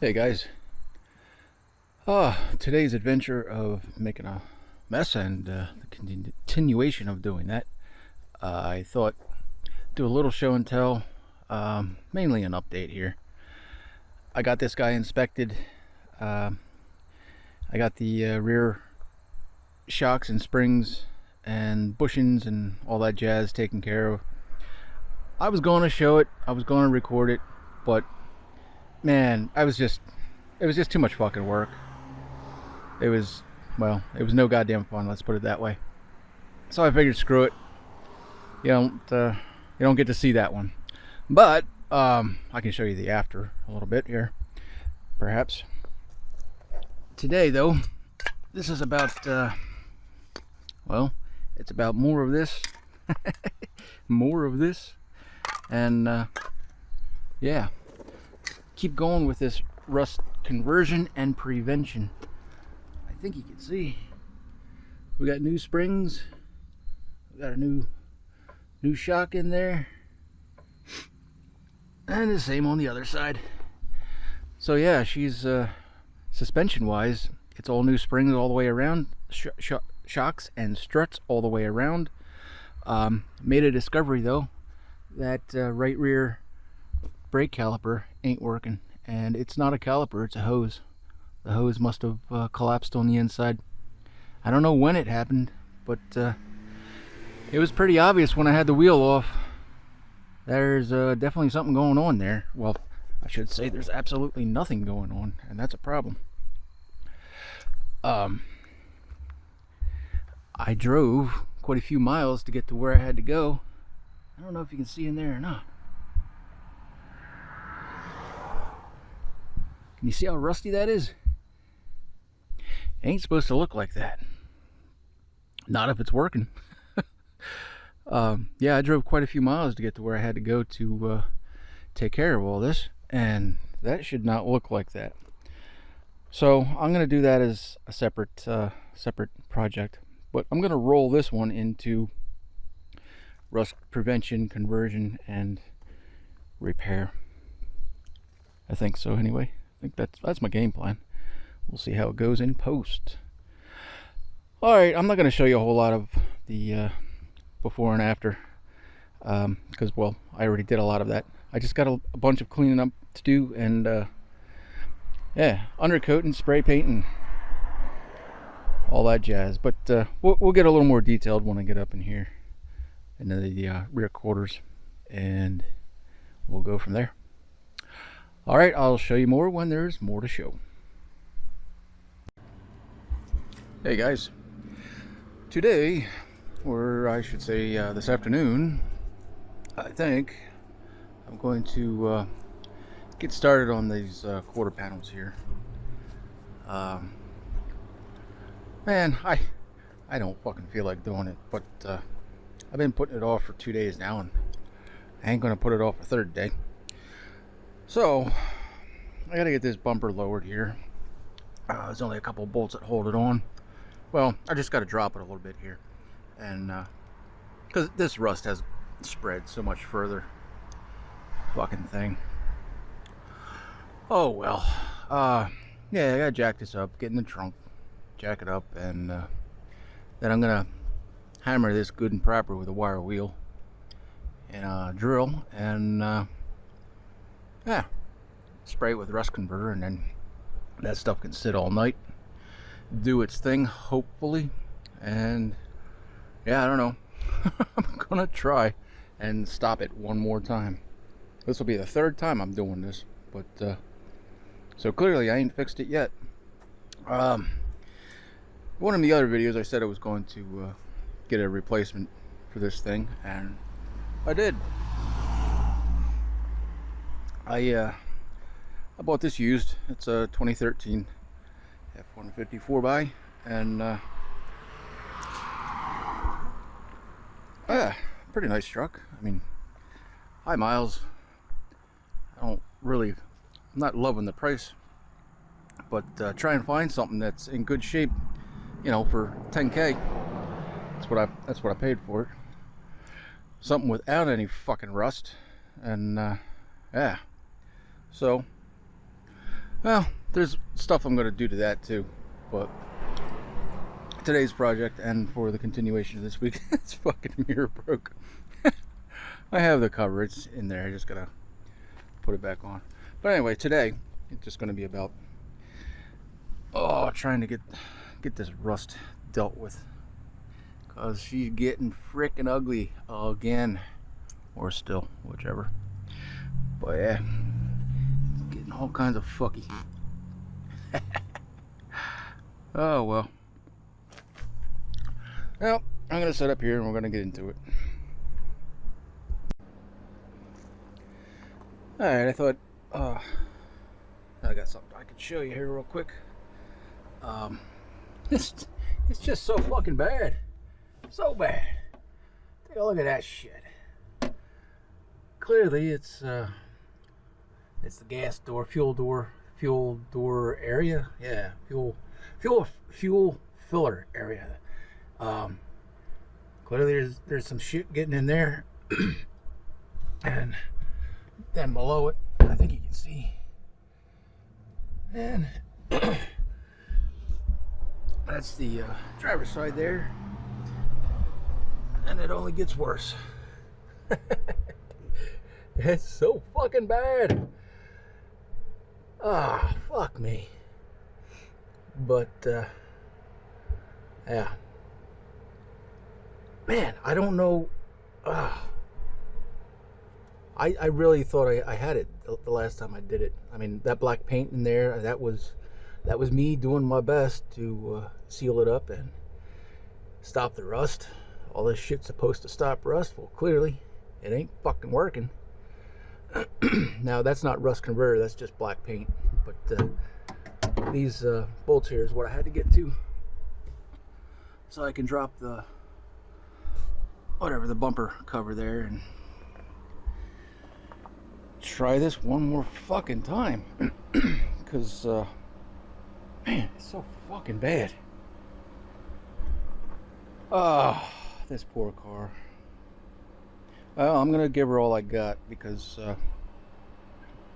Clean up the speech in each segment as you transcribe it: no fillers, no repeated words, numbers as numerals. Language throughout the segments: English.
Hey guys, today's adventure of making a mess and the continuation of doing that, I thought do a little show and tell, mainly an update here. I got this guy inspected. I got the rear shocks and springs and bushings and all that jazz taken care of. I was going to show it, I was going to record it, but man, it was just too much fucking work. It was no goddamn fun, let's put it that way. So I figured, screw it. You don't get to see that one. But I can show you the after a little bit here, perhaps. Today though, this is about it's about more of this. More of this. And yeah. Keep going with this rust conversion and prevention. I think you can see we got new springs, we got a new shock in there, and the same on the other side. So yeah, she's suspension wise, it's all new springs all the way around, shocks and struts all the way around. Made a discovery though, that right rear brake caliper ain't working, and it's not a caliper, it's a hose. The hose must have collapsed on the inside. I don't know when it happened, but it was pretty obvious when I had the wheel off. There's definitely something going on there. Well, I should say there's absolutely nothing going on, and that's a problem. I drove quite a few miles to get to where I had to go. I don't know if you can see in there or not. Can you see how rusty that is? It ain't supposed to look like that. Not if it's working. Yeah, I drove quite a few miles to get to where I had to go to take care of all this, and that should not look like that. So I'm going to do that as a separate project, but I'm going to roll this one into rust prevention, conversion, and repair. I think so anyway. I think that's my game plan. We'll see how it goes in post. Alright, I'm not going to show you a whole lot of the before and after, because well, I already did a lot of that. I just got a bunch of cleaning up to do, and yeah, undercoating, spray painting, all that jazz. But we'll get a little more detailed when I get up in here into the rear quarters, and we'll go from there. Alright, I'll show you more when there's more to show. Hey guys, today, or I should say this afternoon, I think I'm going to get started on these quarter panels here. Man, I don't fucking feel like doing it, but I've been putting it off for 2 days now, and I ain't gonna put it off a third day. So I gotta get this bumper lowered here. There's only a couple bolts that hold it on. Well, I just gotta drop it a little bit here, and because this rust has spread so much further. Fucking thing. Oh well. Yeah, I gotta jack this up, get in the trunk, jack it up, and then I'm gonna hammer this good and proper with a wire wheel and a drill, and yeah, spray it with rust converter, and then that stuff can sit all night, do its thing, hopefully. And yeah, I don't know. I'm gonna try and stop it one more time. This will be the third time I'm doing this, but so clearly I ain't fixed it yet. One of the other videos I said I was going to get a replacement for this thing, and I did. I bought this used. It's a 2013 F-150 4x, and yeah, pretty nice truck. I mean, high miles. I'm not loving the price, but try and find something that's in good shape, you know, for 10K. That's what I paid for it. Something without any fucking rust, and yeah. So Well, there's stuff I'm going to do to that too, but today's project and for the continuation of this week, this fucking mirror broke. I have the cover, it's in there, I just gotta put it back on. But anyway, today it's just going to be about trying to get this rust dealt with, because she's getting freaking ugly again, or still, whichever. But yeah, it's getting all kinds of fucky. Oh well. Well, I'm gonna set up here and we're gonna get into it. Alright, I thought I got something I could show you here real quick. It's just so fucking bad. So bad. Take a look at that shit. Clearly it's the gas door, fuel door area. Yeah, fuel filler area. Clearly there's some shit getting in there. And then below it, I think you can see. And that's the driver's side there. And it only gets worse. It's so fucking bad. Ah, fuck me. But yeah, man, I don't know. I really thought I had it the last time I did it. I mean, that black paint in there, that was me doing my best to seal it up and stop the rust. All this shit's supposed to stop rust. Well, clearly it ain't fucking working. Now that's not rust converter, that's just black paint. But these bolts here is what I had to get to, so I can drop the the bumper cover there and try this one more fucking time. Because man, it's so fucking bad. This poor car. Well, I'm gonna give her all I got because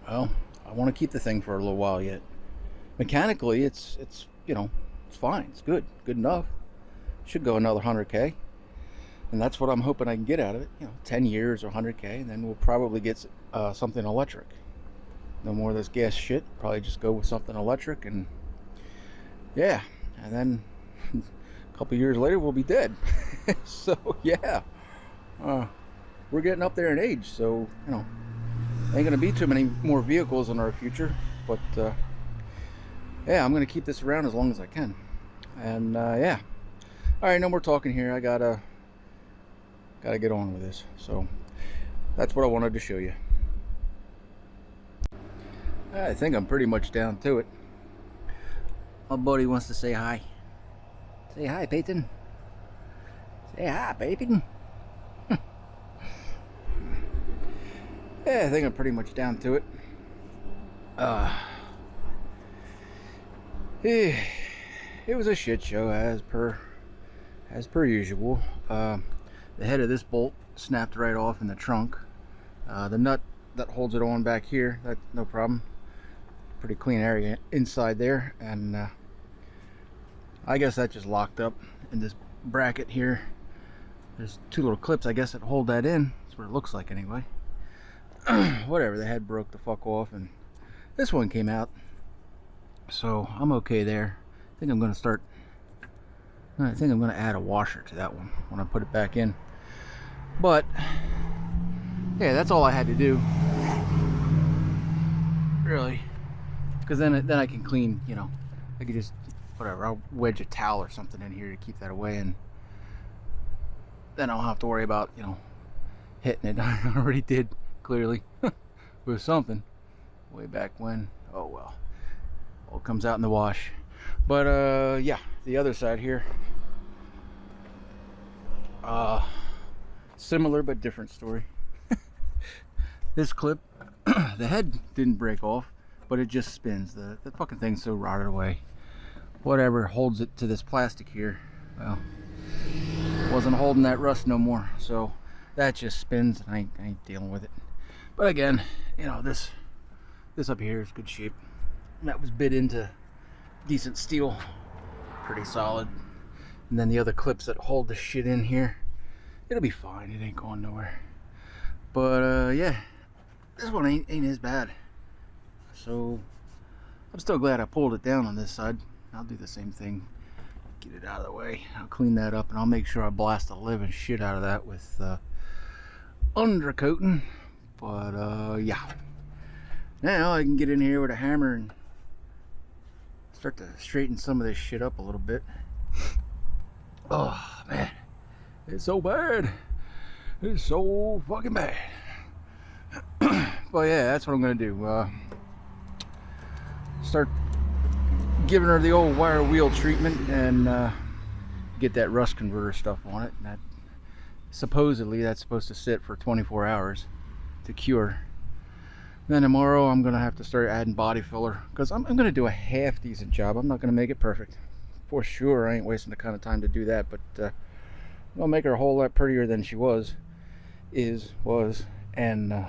well, I want to keep the thing for a little while yet. Mechanically, it's you know, it's fine, it's good enough. Should go another 100k, and that's what I'm hoping I can get out of it. You know, 10 years or 100k, and then we'll probably get something electric. No more of this gas shit. Probably just go with something electric, and yeah, and then a couple years later we'll be dead. So yeah, we're getting up there in age, so you know, ain't gonna be too many more vehicles in our future. But yeah, I'm gonna keep this around as long as I can. And yeah, all right, no more talking here. I gotta get on with this. So that's what I wanted to show you. I think I'm pretty much down to it. My buddy wants to say hi. Say hi, Peyton. Say hi, Peyton. Yeah, I think I'm pretty much down to it. It was a shit show as per usual. The head of this bolt snapped right off in the trunk. The nut that holds it on back here, that's no problem. Pretty clean area inside there, and I guess that just locked up in this bracket here. There's two little clips, I guess, that hold that in. That's what it looks like anyway. Whatever, the head broke the fuck off, and this one came out, so I'm okay there. I think I'm gonna add a washer to that one when I put it back in. But yeah, that's all I had to do, really, because then I can clean. You know, I could just whatever, I'll wedge a towel or something in here to keep that away, and then I'll have to worry about, you know, hitting it. I already did, clearly, with something way back when. Oh well, all comes out in the wash. But yeah, the other side here, similar but different story. This clip, the head didn't break off, but it just spins. The fucking thing's so rotted away. Whatever holds it to this plastic here, well, wasn't holding that rust no more, so that just spins, and I ain't dealing with it. But again, you know, this up here is good shape. that was bit into decent steel, pretty solid. And then the other clips that hold the shit in here, it'll be fine, it ain't going nowhere. But yeah, this one ain't as bad. So I'm still glad I pulled it down on this side. I'll do the same thing, get it out of the way. I'll clean that up, and I'll make sure I blast the living shit out of that with undercoating. But yeah, now I can get in here with a hammer and start to straighten some of this shit up a little bit. Oh man, it's so bad. It's so fucking bad. But yeah, that's what I'm gonna do. Start giving her the old wire wheel treatment and get that rust converter stuff on it. And supposedly that's supposed to sit for 24 hours to cure. Then tomorrow I'm gonna have to start adding body filler, because I'm gonna do a half decent job. I'm not gonna make it perfect for sure. I ain't wasting the kind of time to do that, but I'll make her a whole lot prettier than she was. And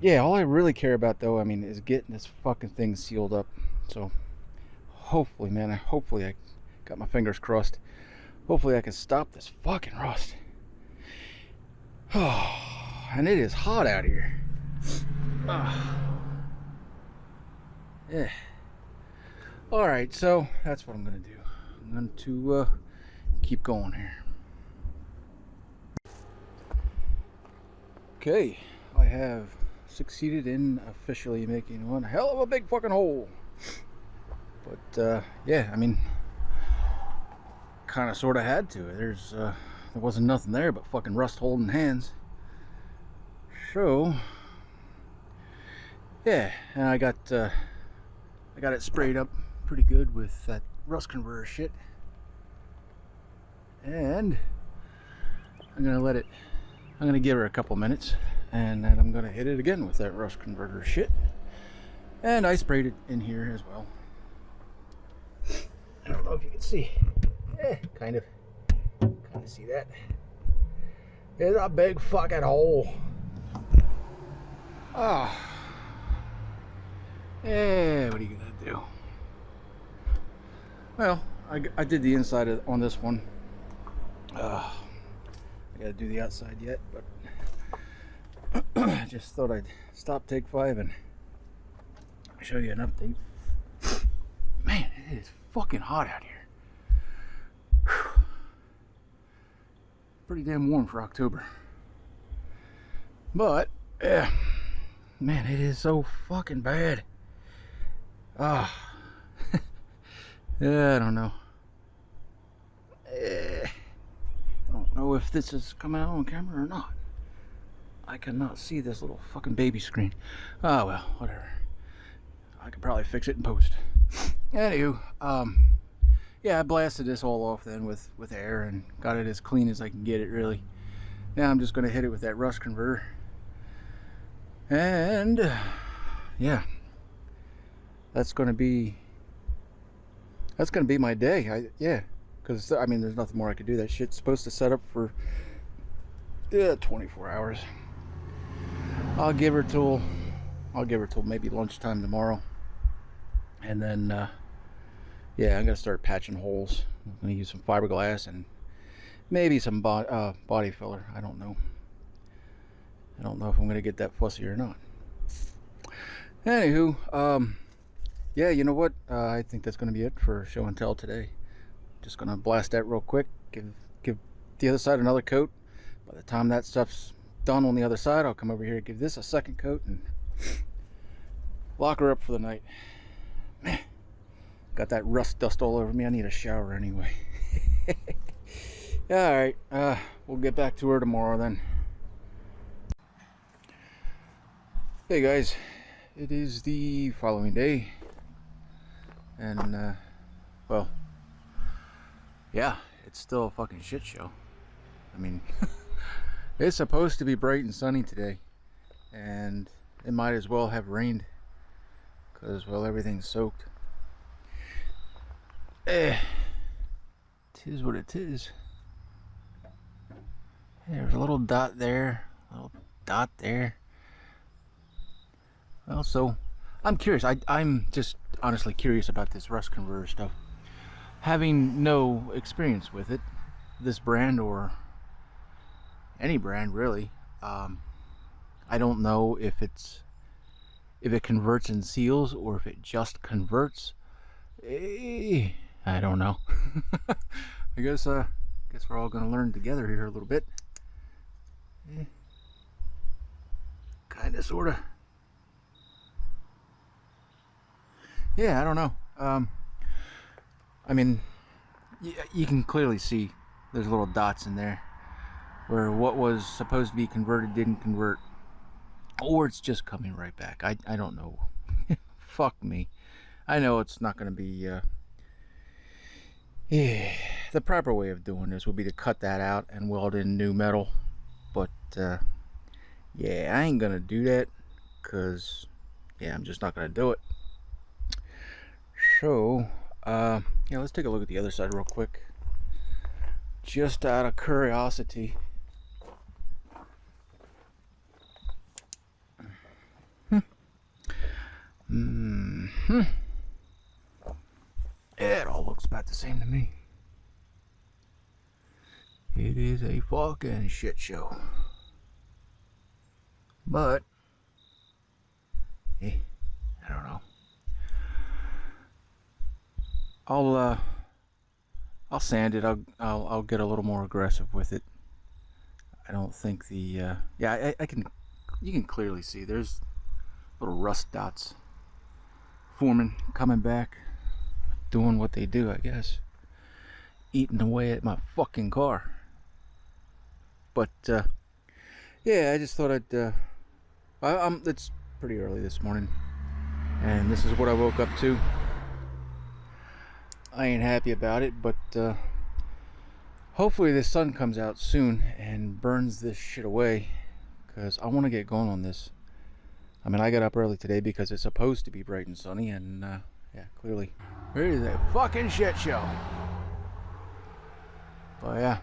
yeah, all I really care about though, I mean, is getting this fucking thing sealed up. So hopefully, man, hopefully I got my fingers crossed. Hopefully I can stop this fucking rust. Oh, and it is hot out here. Yeah. All right, so that's what I'm gonna do. I'm going to keep going here. Okay, I have succeeded in officially making one hell of a big fucking hole. But yeah, I mean, kind of sort of had to. There wasn't nothing there but fucking rust holding hands. So yeah, and I got it sprayed up pretty good with that rust converter shit, and I'm gonna give her a couple minutes, and then I'm gonna hit it again with that rust converter shit. And I sprayed it in here as well. I don't know if you can see. Kind of see that. It's a big fucking hole. Ah. Yeah, what are you gonna do? Well, I did the inside on this one. I gotta do the outside yet, but I just thought I'd stop take 5 and show you an update. Man, it is fucking hot out here. Whew. Pretty damn warm for October. But yeah, man, it is so fucking bad. Yeah, I don't know. I don't know if this is coming out on camera or not. I cannot see this little fucking baby screen. Oh well, whatever. I could probably fix it in post. Anywho, yeah, I blasted this all off then with air and got it as clean as I can get it, really. Now I'm just gonna hit it with that rust converter. And yeah, that's gonna be my day. Yeah, because I mean, there's nothing more I could do. That shit's supposed to set up for 24 hours. I'll give her till maybe lunchtime tomorrow, and then yeah, I'm gonna start patching holes. I'm gonna use some fiberglass and maybe some body filler. I don't know if I'm gonna get that fussy or not. Anywho, yeah, you know what? I think that's gonna be it for show and tell today. Just gonna blast that real quick. Give the other side another coat. By the time that stuff's done on the other side, I'll come over here and give this a second coat and lock her up for the night. Man, got that rust dust all over me. I need a shower anyway. Alright, we'll get back to her tomorrow then. Hey guys, it is the following day, and well, yeah, it's still a fucking shit show. I mean, it's supposed to be bright and sunny today, and it might as well have rained, because, well, everything's soaked. Tis what it is. There's a little dot there, a little dot there. Well, so I'm curious. I'm just honestly curious about this rust converter stuff. Having no experience with it, this brand or any brand really, I don't know if it converts and seals or if it just converts. I don't know. I guess we're all gonna learn together here a little bit. Kinda, sorta. Yeah, I don't know. I mean, you can clearly see there's little dots in there where what was supposed to be converted didn't convert, or it's just coming right back. I don't know. Fuck me. I know it's not going to be yeah, the proper way of doing this would be to cut that out and weld in new metal, but yeah, I ain't gonna do that because yeah, I'm just not gonna do it. So yeah, let's take a look at the other side real quick, just out of curiosity. It all looks about the same to me. It is a fucking shit show. But I don't know. I'll sand it. I'll get a little more aggressive with it. I don't think the yeah, I can, you can clearly see there's little rust dots forming, coming back, doing what they do, I guess, eating away at my fucking car. But yeah, I just thought I'd it's pretty early this morning and this is what I woke up to. I ain't happy about it, but hopefully the sun comes out soon and burns this shit away, because I want to get going on this. I mean, I got up early today because it's supposed to be bright and sunny, and yeah, clearly it is a fucking shit show. But yeah,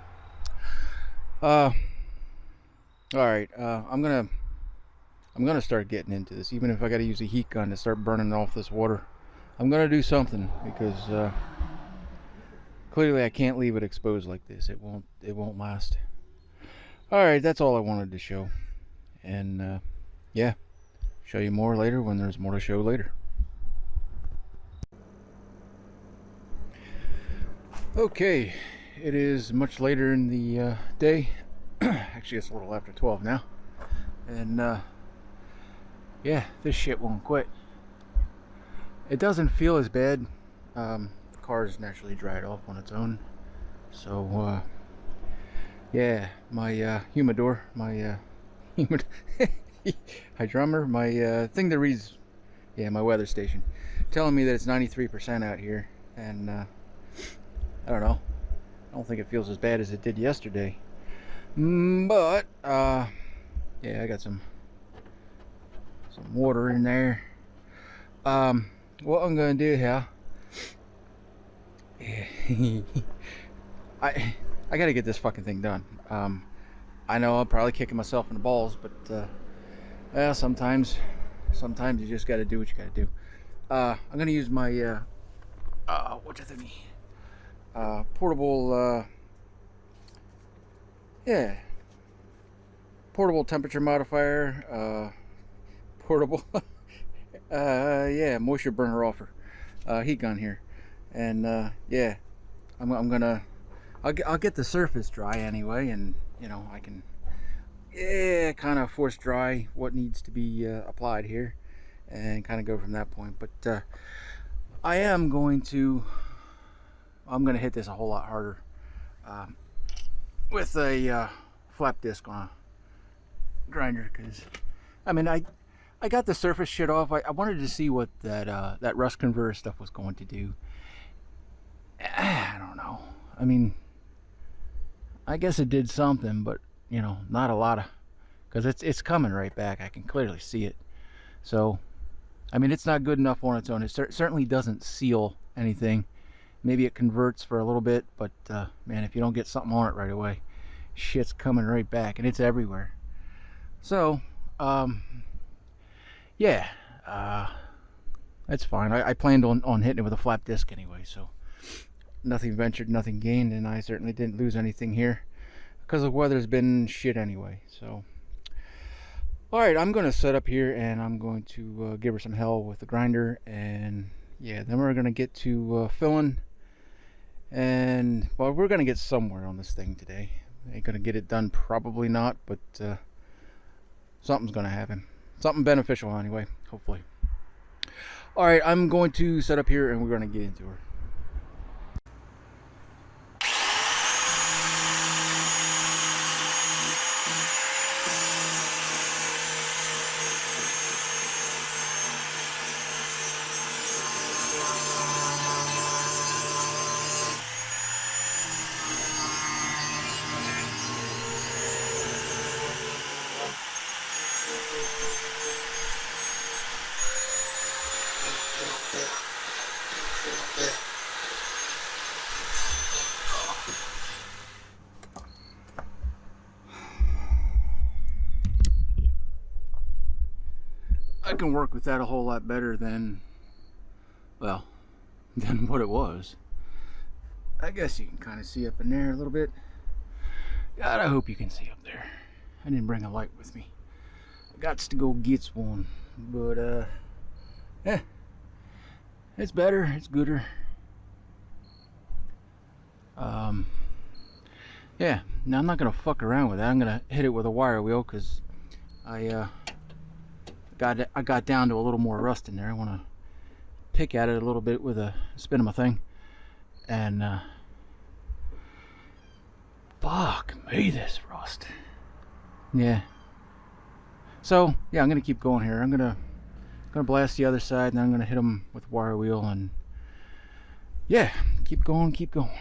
all right, I'm gonna start getting into this, even if I got to use a heat gun to start burning off this water. I'm gonna do something, because clearly I can't leave it exposed like this. It won't last. All right, that's all I wanted to show, and yeah, show you more later when there's more to show later. Okay, it is much later in the day. Actually, it's a little after 12 now, and yeah, this shit won't quit. It doesn't feel as bad. The car is naturally dried off on its own, so yeah, my humidor, my hydrometer, my thing that reads, yeah, my weather station, telling me that it's 93% out here, and I don't know, I don't think it feels as bad as it did yesterday, but yeah, I got some water in there. What I'm gonna do here, I gotta get this fucking thing done. I know I'm probably kicking myself in the balls, but well, sometimes you just gotta do what you gotta do. I'm gonna use my what's that thingy? Portable yeah, portable temperature modifier, portable yeah, moisture burner offer, heat gun here, and yeah, I'll get the surface dry anyway, and you know, I can, yeah, kind of force dry what needs to be applied here, and kind of go from that point. But I'm going to hit this a whole lot harder with a flap disc on a grinder, because I mean, I got the surface shit off. I wanted to see what that rust converter stuff was going to do. I don't know. I mean, I guess it did something, but you know, not a lot of, because it's coming right back. I can clearly see it. So, I mean, it's not good enough on its own. It certainly doesn't seal anything. Maybe it converts for a little bit, but man, if you don't get something on it right away, shit's coming right back, and it's everywhere. So, yeah, That's fine. I planned on hitting it with a flat disc anyway, so nothing ventured, nothing gained, and I certainly didn't lose anything here because the weather's been shit anyway. So, all right, I'm going to set up here and I'm going to give her some hell with the grinder, and yeah, then we're going to get to filling, and well, we're going to get somewhere on this thing today. Ain't going to get it done, probably not, but something's going to happen. Something beneficial anyway, hopefully. All right, I'm going to set up here and we're going to get into her. I can work with that a whole lot better than, well, than what it was. I guess you can kind of see up in there a little bit. God, I hope you can see up there. I didn't bring a light with me. I got to go get one, but yeah, it's better, it's gooder. Yeah, now I'm not gonna fuck around with it. I'm gonna hit it with a wire wheel because I got down to a little more rust in there. I want to pick at it a little bit with a spin of my thing, and fuck me, this rust. Yeah. So yeah, I'm gonna keep going here. I'm gonna blast the other side, and then I'm gonna hit them with wire wheel, and yeah, keep going, keep going.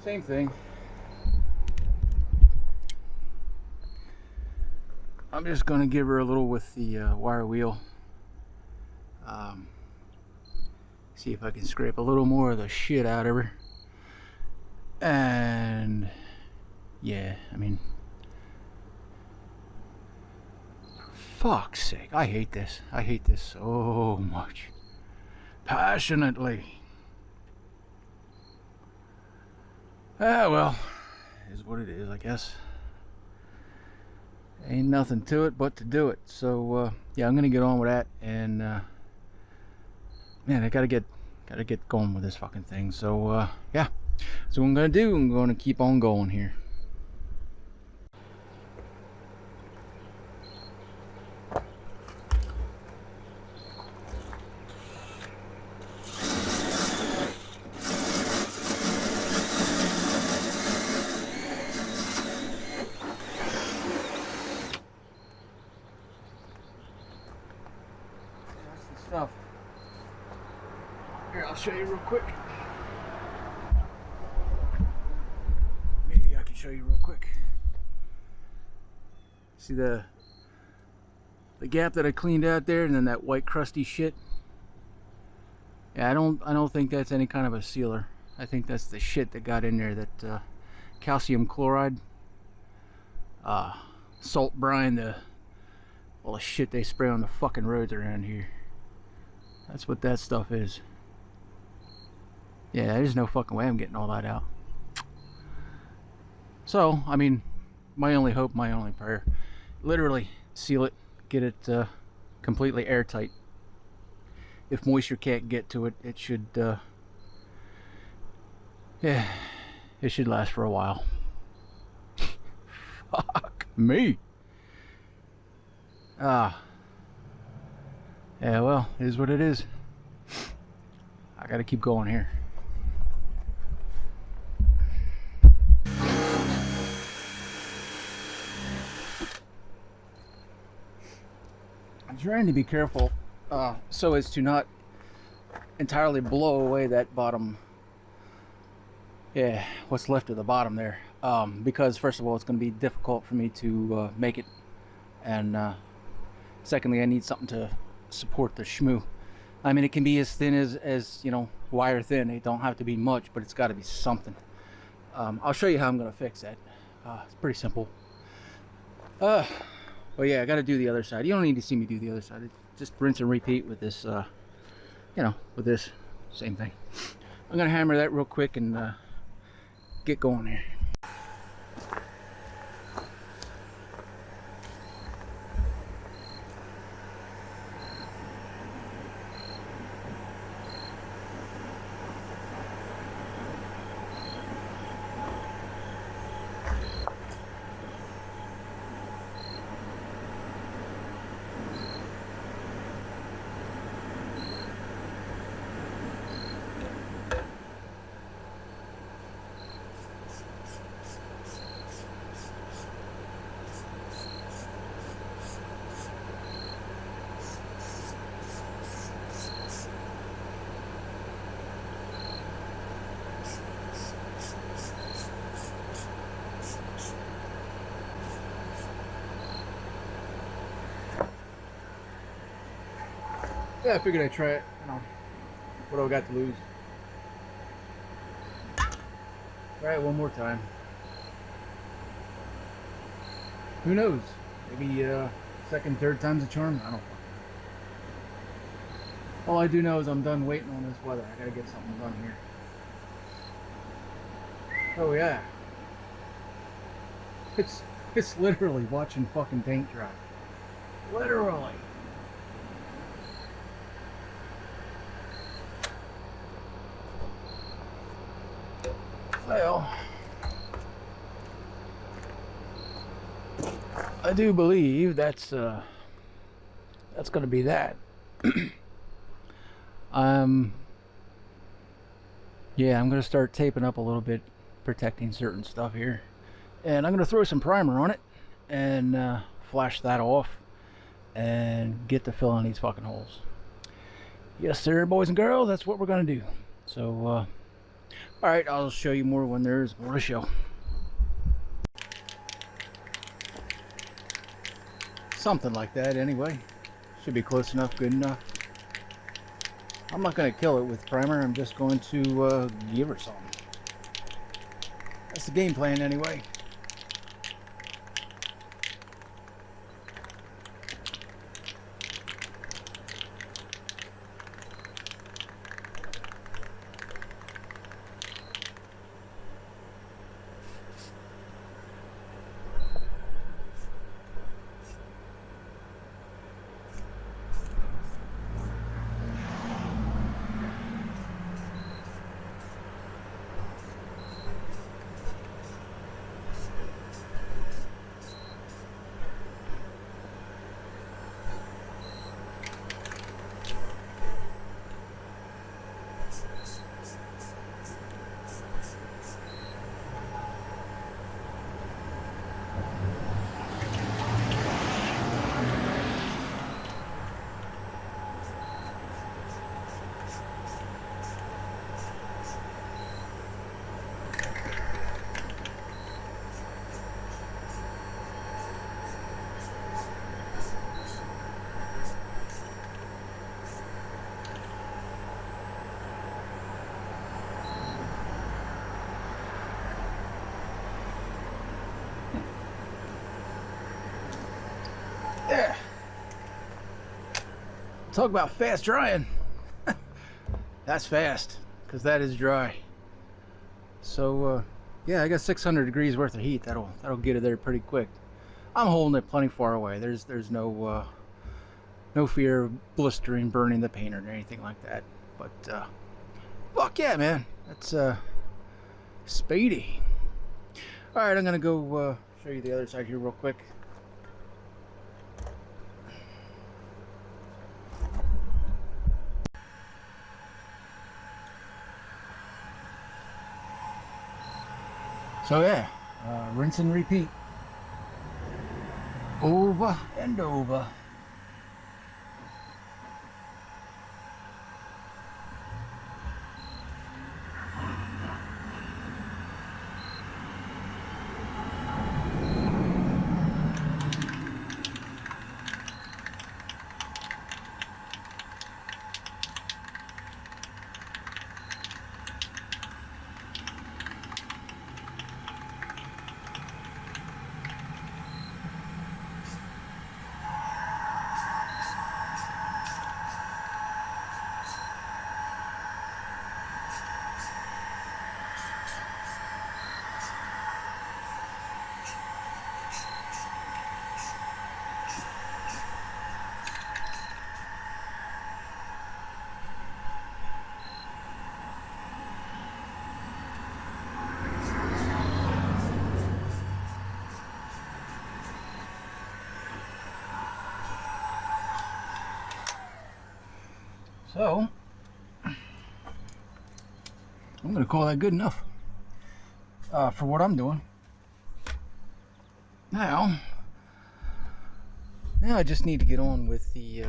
Same thing. I'm just gonna give her a little with the wire wheel. See if I can scrape a little more of the shit out of her. And yeah, I mean, for fuck's sake, I hate this. I hate this so much. Passionately. Ah, well, it is what it is, I guess. Ain't nothing to it but to do it. So yeah, I'm gonna get on with that, and man, I gotta get going with this fucking thing. So yeah, so what I'm gonna do, I'm gonna keep on going here. Stuff. Here, I'll show you real quick. Maybe I can show you real quick. See the gap that I cleaned out there, and then that white crusty shit. Yeah, I don't think that's any kind of a sealer. I think that's the shit that got in there. That calcium chloride, salt brine, all the shit they spray on the fucking roads around here. That's what that stuff is. Yeah, there's no fucking way I'm getting all that out. So, I mean, my only hope, my only prayer, literally seal it, get it completely airtight. If moisture can't get to it, it should yeah, it should last for a while. Fuck me. Yeah, well, it is what it is. I gotta keep going here. I'm trying to be careful so as to not entirely blow away that bottom, what's left of the bottom there, because first of all, it's going to be difficult for me to make it, and secondly, I need something to support the shmoo. I mean, it can be as thin as you know, wire thin. It don't have to be much, but it's got to be something. I'll show you how I'm going to fix that. It's pretty simple. Well, yeah, I got to do the other side. You don't need to see me do the other side. Just rinse and repeat with this, you know, with this same thing. I'm going to hammer that real quick and get going here. Yeah, I figured I'd try it. You know, what do I got to lose? Try it one more time. Who knows? Maybe second, third time's a charm. I don't know. All I do know is I'm done waiting on this weather. I gotta get something done here. Oh yeah. It's literally watching fucking paint dry. Literally. Well, I do believe that's gonna be that. Yeah, I'm gonna start taping up a little bit, protecting certain stuff here, and I'm gonna throw some primer on it and flash that off and get to filling these fucking holes. Yes sir, boys and girls, that's what we're gonna do. So alright, I'll show you more when there's more to show. Something like that anyway. Should be close enough, good enough. I'm not going to kill it with primer, I'm just going to give her something. That's the game plan anyway. There. Talk about fast drying. That's fast, because that is dry. So yeah, I got 600 degrees worth of heat. That'll get it there pretty quick. I'm holding it plenty far away. There's no no fear of blistering, burning the paint or anything like that. But fuck yeah, man, that's speedy. All right, I'm gonna go show you the other side here real quick. So yeah, rinse and repeat, over and over. So, I'm going to call that good enough for what I'm doing. Now I just need to get on with the,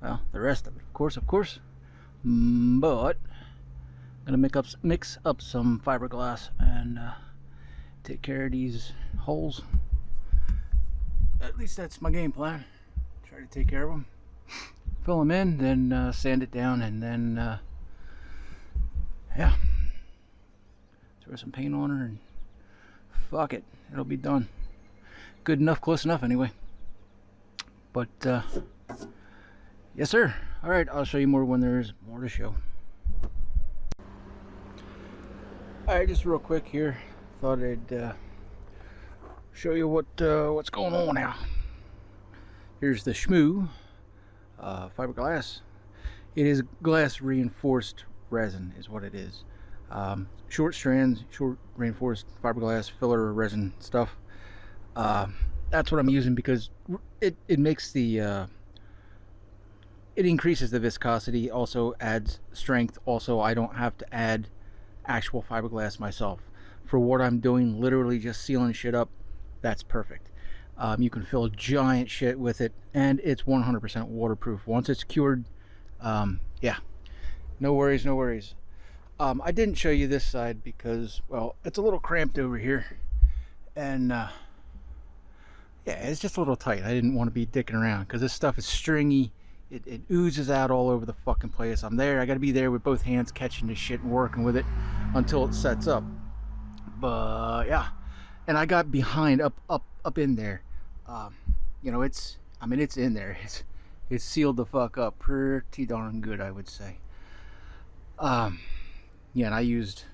well, the rest of it, of course. But I'm going to mix up some fiberglass and take care of these holes. At least that's my game plan. Try to take care of them. Fill them in, then sand it down, and then yeah, throw some paint on her and fuck it, it'll be done. Good enough, close enough anyway. But yes sir. All right, I'll show you more when there's more to show. All right, just real quick here, thought I'd show you what's going on now. Here's the schmoo. Fiberglass. It is glass reinforced resin is what it is. Short strands, short reinforced fiberglass filler resin stuff. That's what I'm using because it makes the it increases the viscosity, also adds strength. Also, I don't have to add actual fiberglass myself. For what I'm doing, literally just sealing shit up, that's perfect. You can fill giant shit with it, and it's 100% waterproof once it's cured. Yeah, no worries. I didn't show you this side because, well, it's a little cramped over here, and yeah, it's just a little tight. I didn't want to be dicking around because this stuff is stringy. It oozes out all over the fucking place. I gotta be there with both hands catching this shit and working with it until it sets up. But yeah, and I got behind up in there. You know, it's in there. It's sealed the fuck up pretty darn good, I would say. Yeah, and I used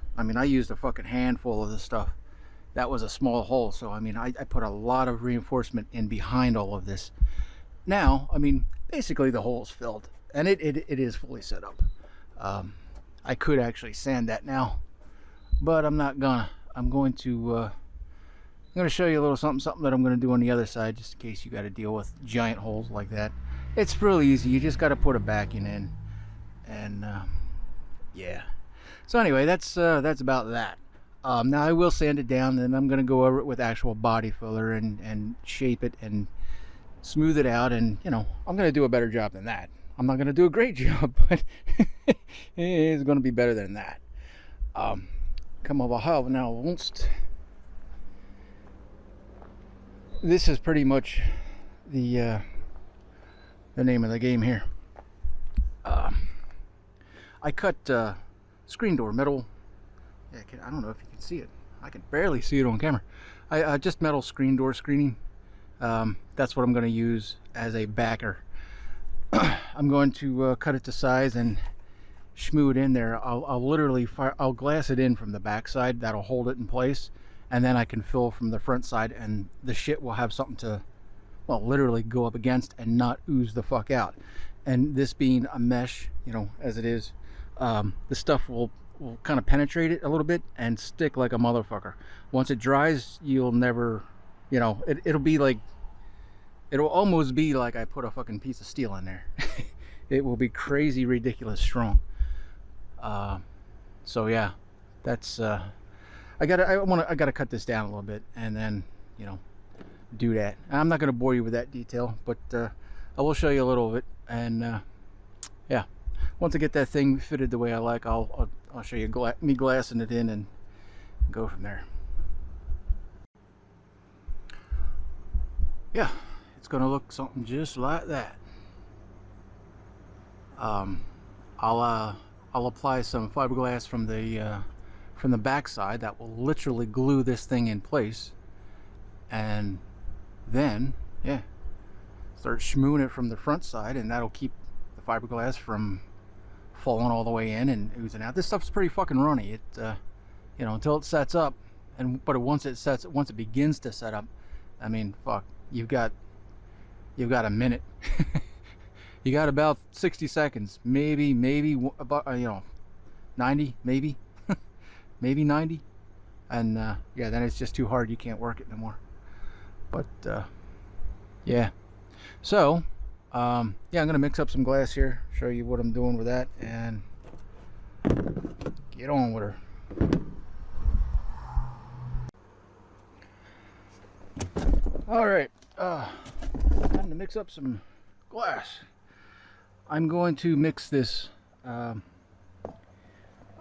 a fucking handful of this stuff. That was a small hole, so I put a lot of reinforcement in behind all of this. Now, basically the hole's filled, and it is fully set up. I could actually sand that now, but I'm not gonna. I'm going to show you a little something that I'm going to do on the other side, just in case you got to deal with giant holes like that. It's really easy. You just got to put a backing in, and yeah. So anyway, that's about that. Now I will sand it down, and I'm going to go over it with actual body filler and shape it and smooth it out, and I'm going to do a better job than that. I'm not going to do a great job, but it's going to be better than that. Come over here now, once. This is pretty much the name of the game here. I cut screen door metal. Yeah, I don't know if you can see it. I can barely see it on camera. I just metal screen door screening. That's what I'm going to use as a backer. I'm going to cut it to size and schmoo it in there. I'll glass it in from the back side. That'll hold it in place. And then I can fill from the front side, and the shit will have something to well, literally go up against and not ooze the fuck out. And this being a mesh, you know, as it is, the stuff will kind of penetrate it a little bit and stick like a motherfucker. Once it dries, you'll never, you know, it'll be like, it'll almost be like I put a fucking piece of steel in there. It will be crazy, ridiculous strong. So yeah, that's I gotta cut this down a little bit and then, you know, do that. I'm not gonna bore you with that detail, but I will show you a little of it. And yeah, once I get that thing fitted the way I like, I'll show you me glassing it in and go from there. Yeah, it's gonna look something just like that. I'll apply some fiberglass from the back side that will literally glue this thing in place, and then yeah, start schmooing it from the front side, and that'll keep the fiberglass from falling all the way in and oozing out. This stuff's pretty fucking runny. It you know, until it sets up, but once it begins to set up, I mean, fuck, you've got a minute. You got about 60 seconds, maybe about, you know, 90, maybe maybe 90, and yeah, then it's just too hard, you can't work it no more. But yeah, so yeah, I'm gonna mix up some glass here, show you what I'm doing with that, and get on with her. All right, time to mix up some glass. I'm going to mix this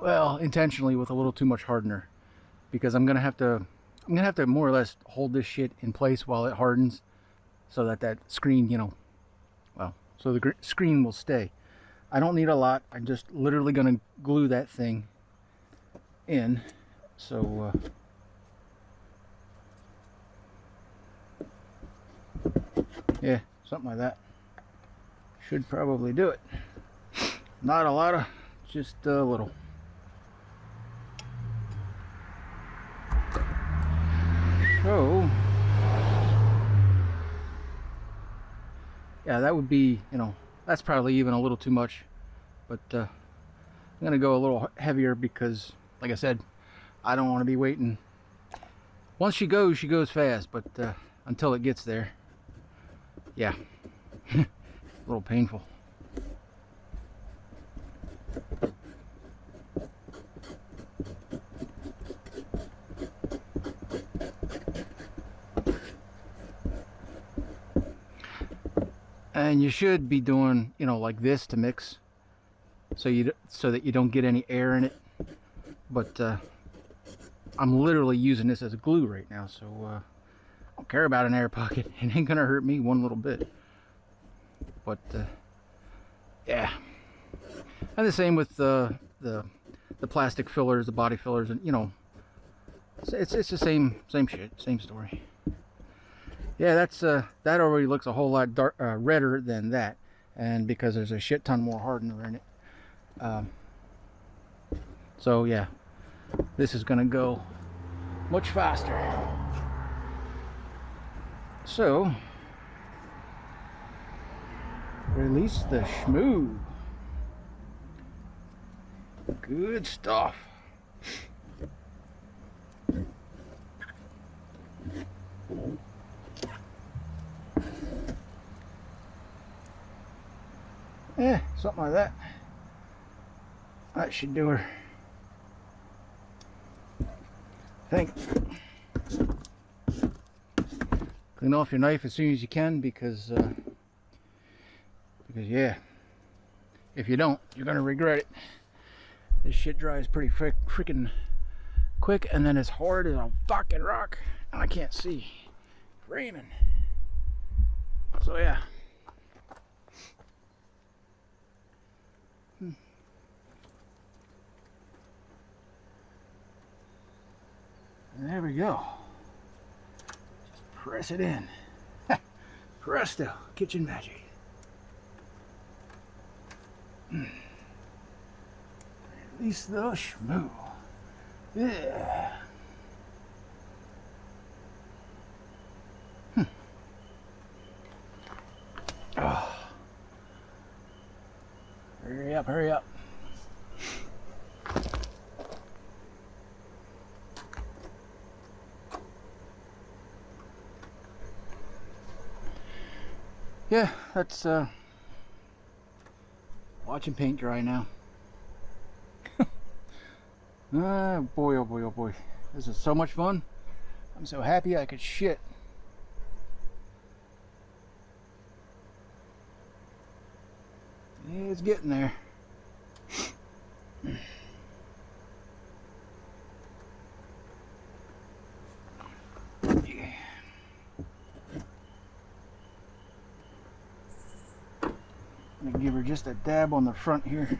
well, intentionally, with a little too much hardener, because I'm gonna have to more or less hold this shit in place while it hardens, so that screen, you know, well, so the screen will stay. I don't need a lot. I'm just literally gonna glue that thing in. So yeah, something like that should probably do it. Not a lot, just a little. So yeah, that would be, you know, that's probably even a little too much, but I'm gonna go a little heavier because, like I said, I don't want to be waiting. Once she goes fast, but until it gets there, yeah, a little painful. And you should be doing, you know, like this to mix, so that you don't get any air in it. But I'm literally using this as a glue right now, so I don't care about an air pocket. It ain't gonna hurt me one little bit. But yeah, and the same with the plastic fillers, the body fillers, and you know, it's the same shit, same story. Yeah, that's that already looks a whole lot redder than that, and because there's a shit ton more hardener in it. So yeah, this is gonna go much faster. So release the schmoo. Good stuff. Yeah, something like that. That should do her. I think. Clean off your knife as soon as you can, because yeah, if you don't, you're gonna regret it. This shit dries pretty freaking quick, and then it's hard as a fucking rock, and I can't see. Raining. So yeah. There we go. Just press it in. Presto, kitchen magic. Release the schmoo. Yeah. up, hurry up. Yeah, that's watching paint dry now. Ah, boy, oh boy, oh boy. This is so much fun. I'm so happy I could shit. It's getting there. Yeah. I'm gonna give her just a dab on the front here.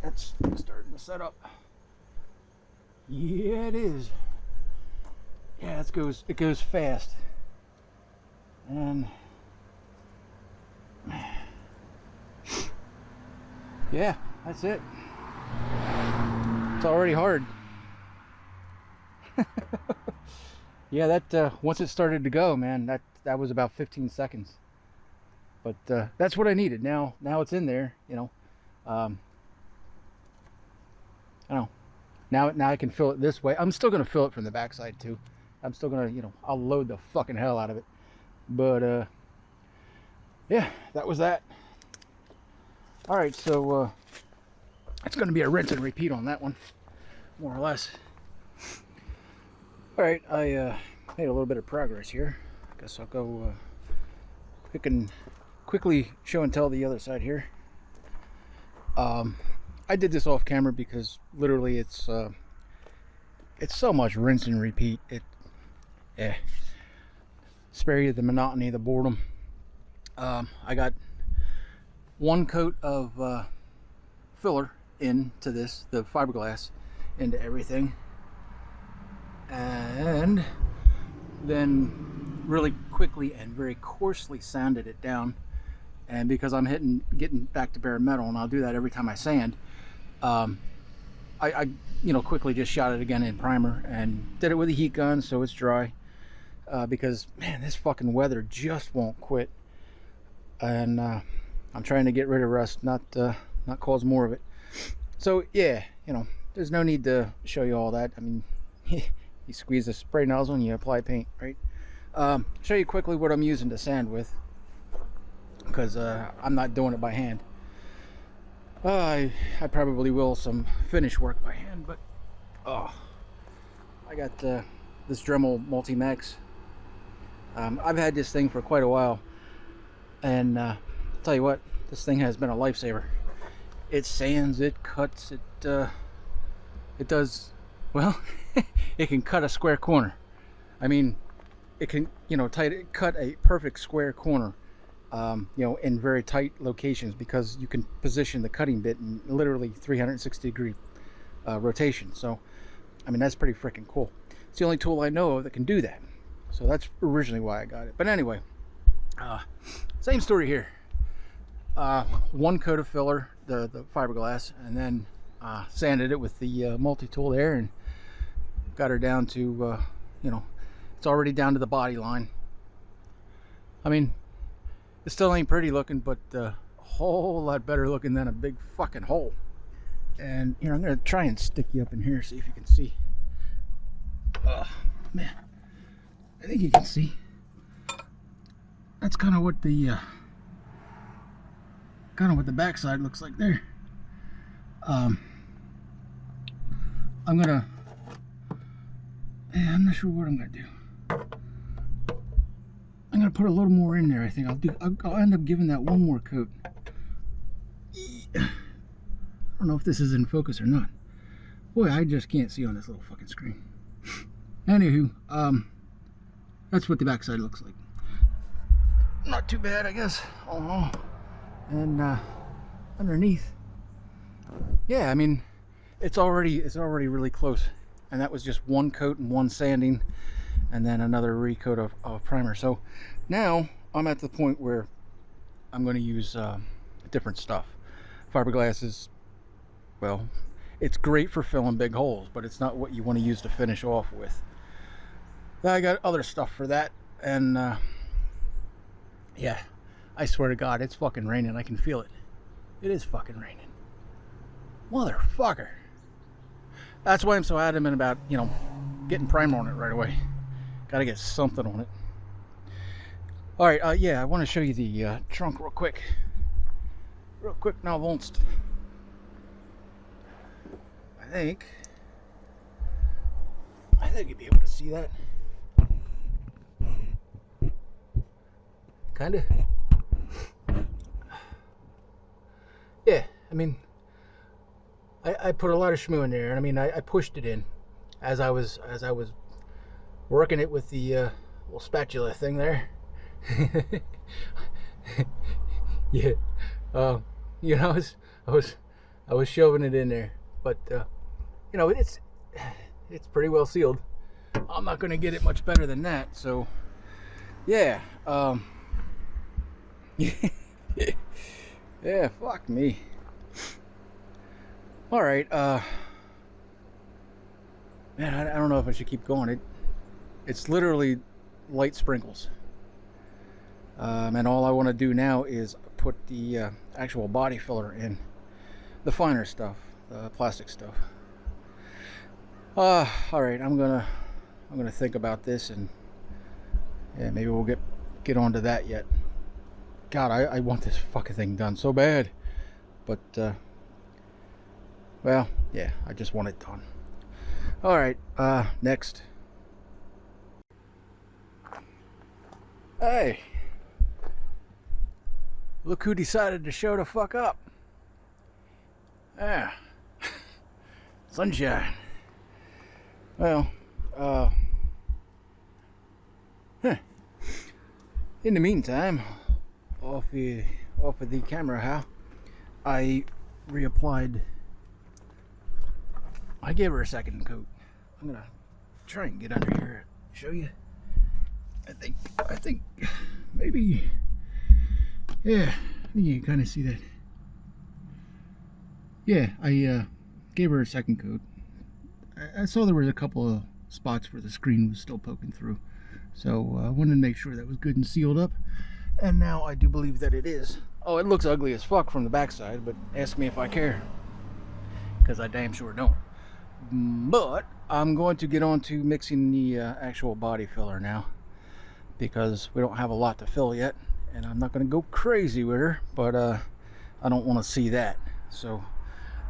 It's starting to set up. Yeah, it is. Yeah, it goes fast. And yeah, that's it. It's already hard. Yeah, that once it started to go, man, that was about 15 seconds. But that's what I needed. Now it's in there, you know. I don't know. Now I can fill it this way. I'm still gonna fill it from the backside too. I'm still gonna, you know, I'll load the fucking hell out of it. But yeah, that was that. All right, so it's gonna be a rinse and repeat on that one, more or less. All right, I made a little bit of progress here. I guess I'll go quickly show and tell the other side here. I did this off camera because literally it's so much rinse and repeat. Spare you the monotony, the boredom. I got one coat of filler into this, the fiberglass, into everything, and then really quickly and very coarsely sanded it down. And because I'm getting back to bare metal, and I'll do that every time I sand, I you know, quickly just shot it again in primer and did it with a heat gun so it's dry, because man, this fucking weather just won't quit, and I'm trying to get rid of rust, not cause more of it. So yeah, you know, there's no need to show you all that. I mean, you squeeze the spray nozzle and you apply paint, right? Show you quickly what I'm using to sand with, because I'm not doing it by hand. I probably will some finish work by hand, but I got this Dremel Multi-Max. I've had this thing for quite a while, and I'll tell you what, this thing has been a lifesaver. It sands, it cuts, it does, well, it can cut a square corner. I mean, it can, you know, cut a perfect square corner. You know, in very tight locations, because you can position the cutting bit in literally 360-degree rotation. So, I mean, that's pretty freaking cool. It's the only tool I know of that can do that. So that's originally why I got it. But anyway, same story here. One coat of filler, the fiberglass, and then sanded it with the multi-tool there, and got her down to, you know, it's already down to the body line. I mean, it still ain't pretty looking, but a whole lot better looking than a big fucking hole. And here, I'm gonna try and stick you up in here, see if you can see. Oh man, I think you can see. That's kind of what the backside looks like there. I'm not sure what I'm gonna do. I'm gonna put a little more in there. I think I'll end up giving that one more coat. I don't know if this is in focus or not. Boy, I just can't see on this little fucking screen. Anywho, that's what the backside looks like. Not too bad, I guess. Oh, and underneath, yeah, I mean, it's already really close. And that was just one coat and one sanding, and then another recoat of primer. So now I'm at the point where I'm going to use different stuff. Fiberglass is, well, It's great for filling big holes, but it's not what you want to use to finish off with. I got other stuff for that, and yeah, I swear to God, it's fucking raining. I can feel it. It is fucking raining. Motherfucker. That's why I'm so adamant about, you know, getting primer on it right away. Gotta get something on it. Alright, yeah, I want to show you the trunk real quick. Real quick now, won't. I think you'd be able to see that. Kinda. Yeah, I mean, I put a lot of shmoo in there, and I mean, I pushed it in as I was working it with the little spatula thing there. Yeah, you know, I was shoving it in there, but you know, it's pretty well sealed. I'm not gonna get it much better than that, so yeah. Yeah, fuck me. All right, man, I don't know if I should keep going. It's literally light sprinkles. And all I want to do now is put the actual body filler in, the finer stuff, the plastic stuff. All right, I'm gonna think about this, and yeah, maybe we'll get onto that yet. God, I want this fucking thing done so bad, but well, yeah, I just want it done. All right, next. Hey, look who decided to show the fuck up. Yeah, sunshine. Well, in the meantime, off of the camera, how I reapplied. I gave her a second coat. I'm gonna try and get under here and show you. I think maybe, yeah, I think you can kind of see that. Yeah, I gave her a second coat. I saw there was a couple of spots where the screen was still poking through, so I wanted to make sure that was good and sealed up, and now I do believe that it is. Oh, it looks ugly as fuck from the backside, but ask me if I care, because I damn sure don't. But I'm going to get on to mixing the actual body filler now, because we don't have a lot to fill yet, and I'm not going to go crazy with her, but I don't want to see that. So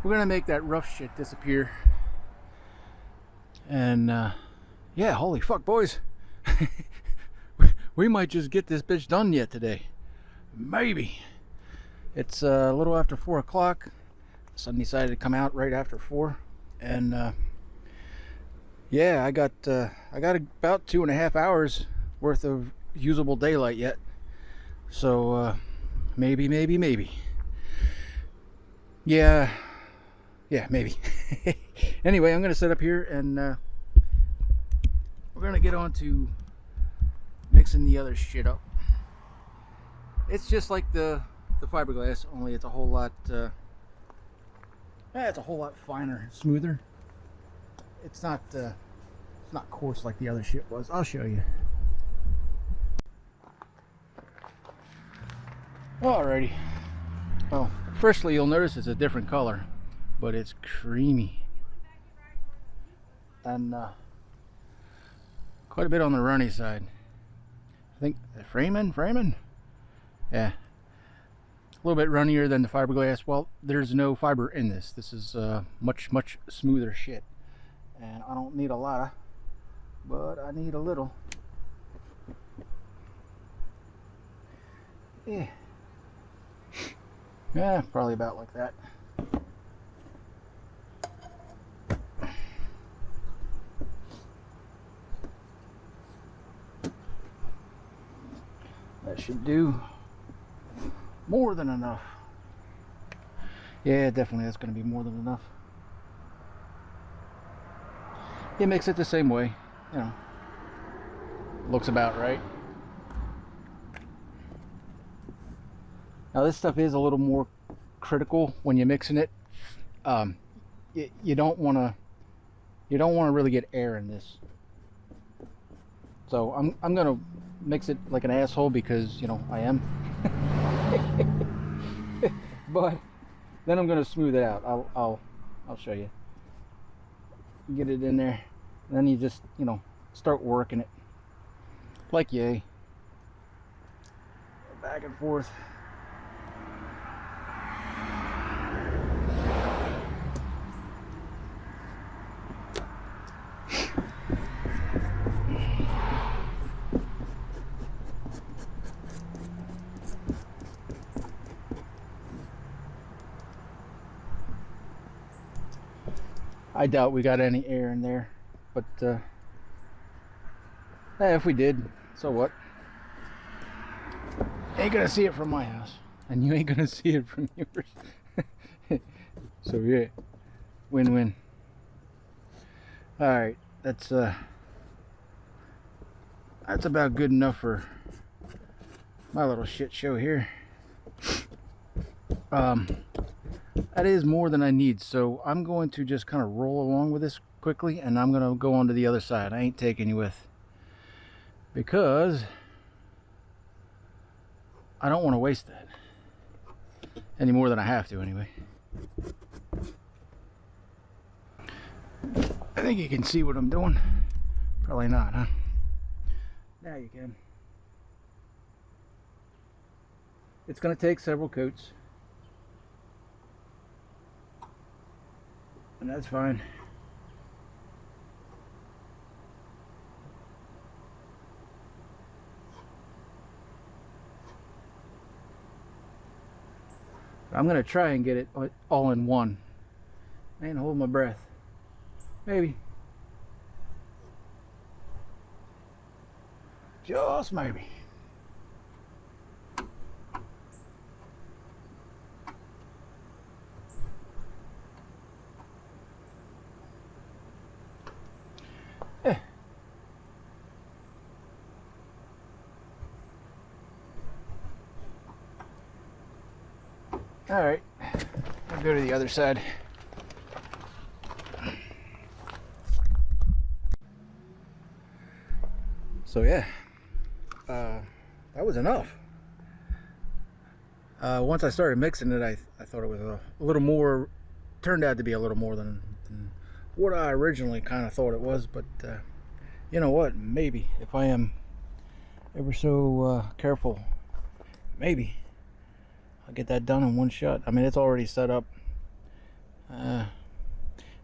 we're going to make that rough shit disappear. And yeah, holy fuck, boys. We might just get this bitch done yet today. Maybe. It's a little after 4 o'clock. Sun decided to come out right after 4, and yeah, I got about 2.5 hours worth of usable daylight yet, so maybe, yeah, maybe. Anyway, I'm gonna sit up here, and we're gonna get on to mixing the other shit up. It's just like the fiberglass, only it's a whole lot it's a whole lot finer, smoother. It's not coarse like the other shit was. I'll show you. Alrighty. Well, firstly, you'll notice it's a different color, but it's creamy, and quite a bit on the runny side. I think framing, yeah, a little bit runnier than the fiberglass. Well, there's no fiber in this. This is much smoother shit, and I don't need a lot of, but I need a little. Yeah, probably about like that. That should do more than enough. Yeah, definitely that's going to be more than enough. You mix it the same way, you know. Looks about right. Now this stuff is a little more critical when you're mixing it. you don't want to really get air in this. So I'm gonna mix it like an asshole because, you know, I am. But then I'm gonna smooth it out. I'll show you. Get it in there, and then you just, you know, start working it like yay, back and forth. I doubt we got any air in there, but hey, if we did, so what? Ain't gonna see it from my house, and you ain't gonna see it from yours. So yeah, win-win. All right, that's about good enough for my little shit show here. That is more than I need, so I'm going to just kind of roll along with this quickly, and I'm going to go on to the other side. I ain't taking you with, because I don't want to waste that any more than I have to anyway. I think you can see what I'm doing. Probably not, huh? Now you can. It's going to take several coats, and that's fine. I'm gonna try and get it all in one. I ain't holding my breath. Maybe. Just maybe. All right, I'll go to the other side. So yeah, that was enough. Once I started mixing it, I thought it was a little more, turned out to be a little more than what I originally kind of thought it was, but you know what, maybe if I am ever so careful, maybe I'll get that done in one shot. I mean, it's already set up.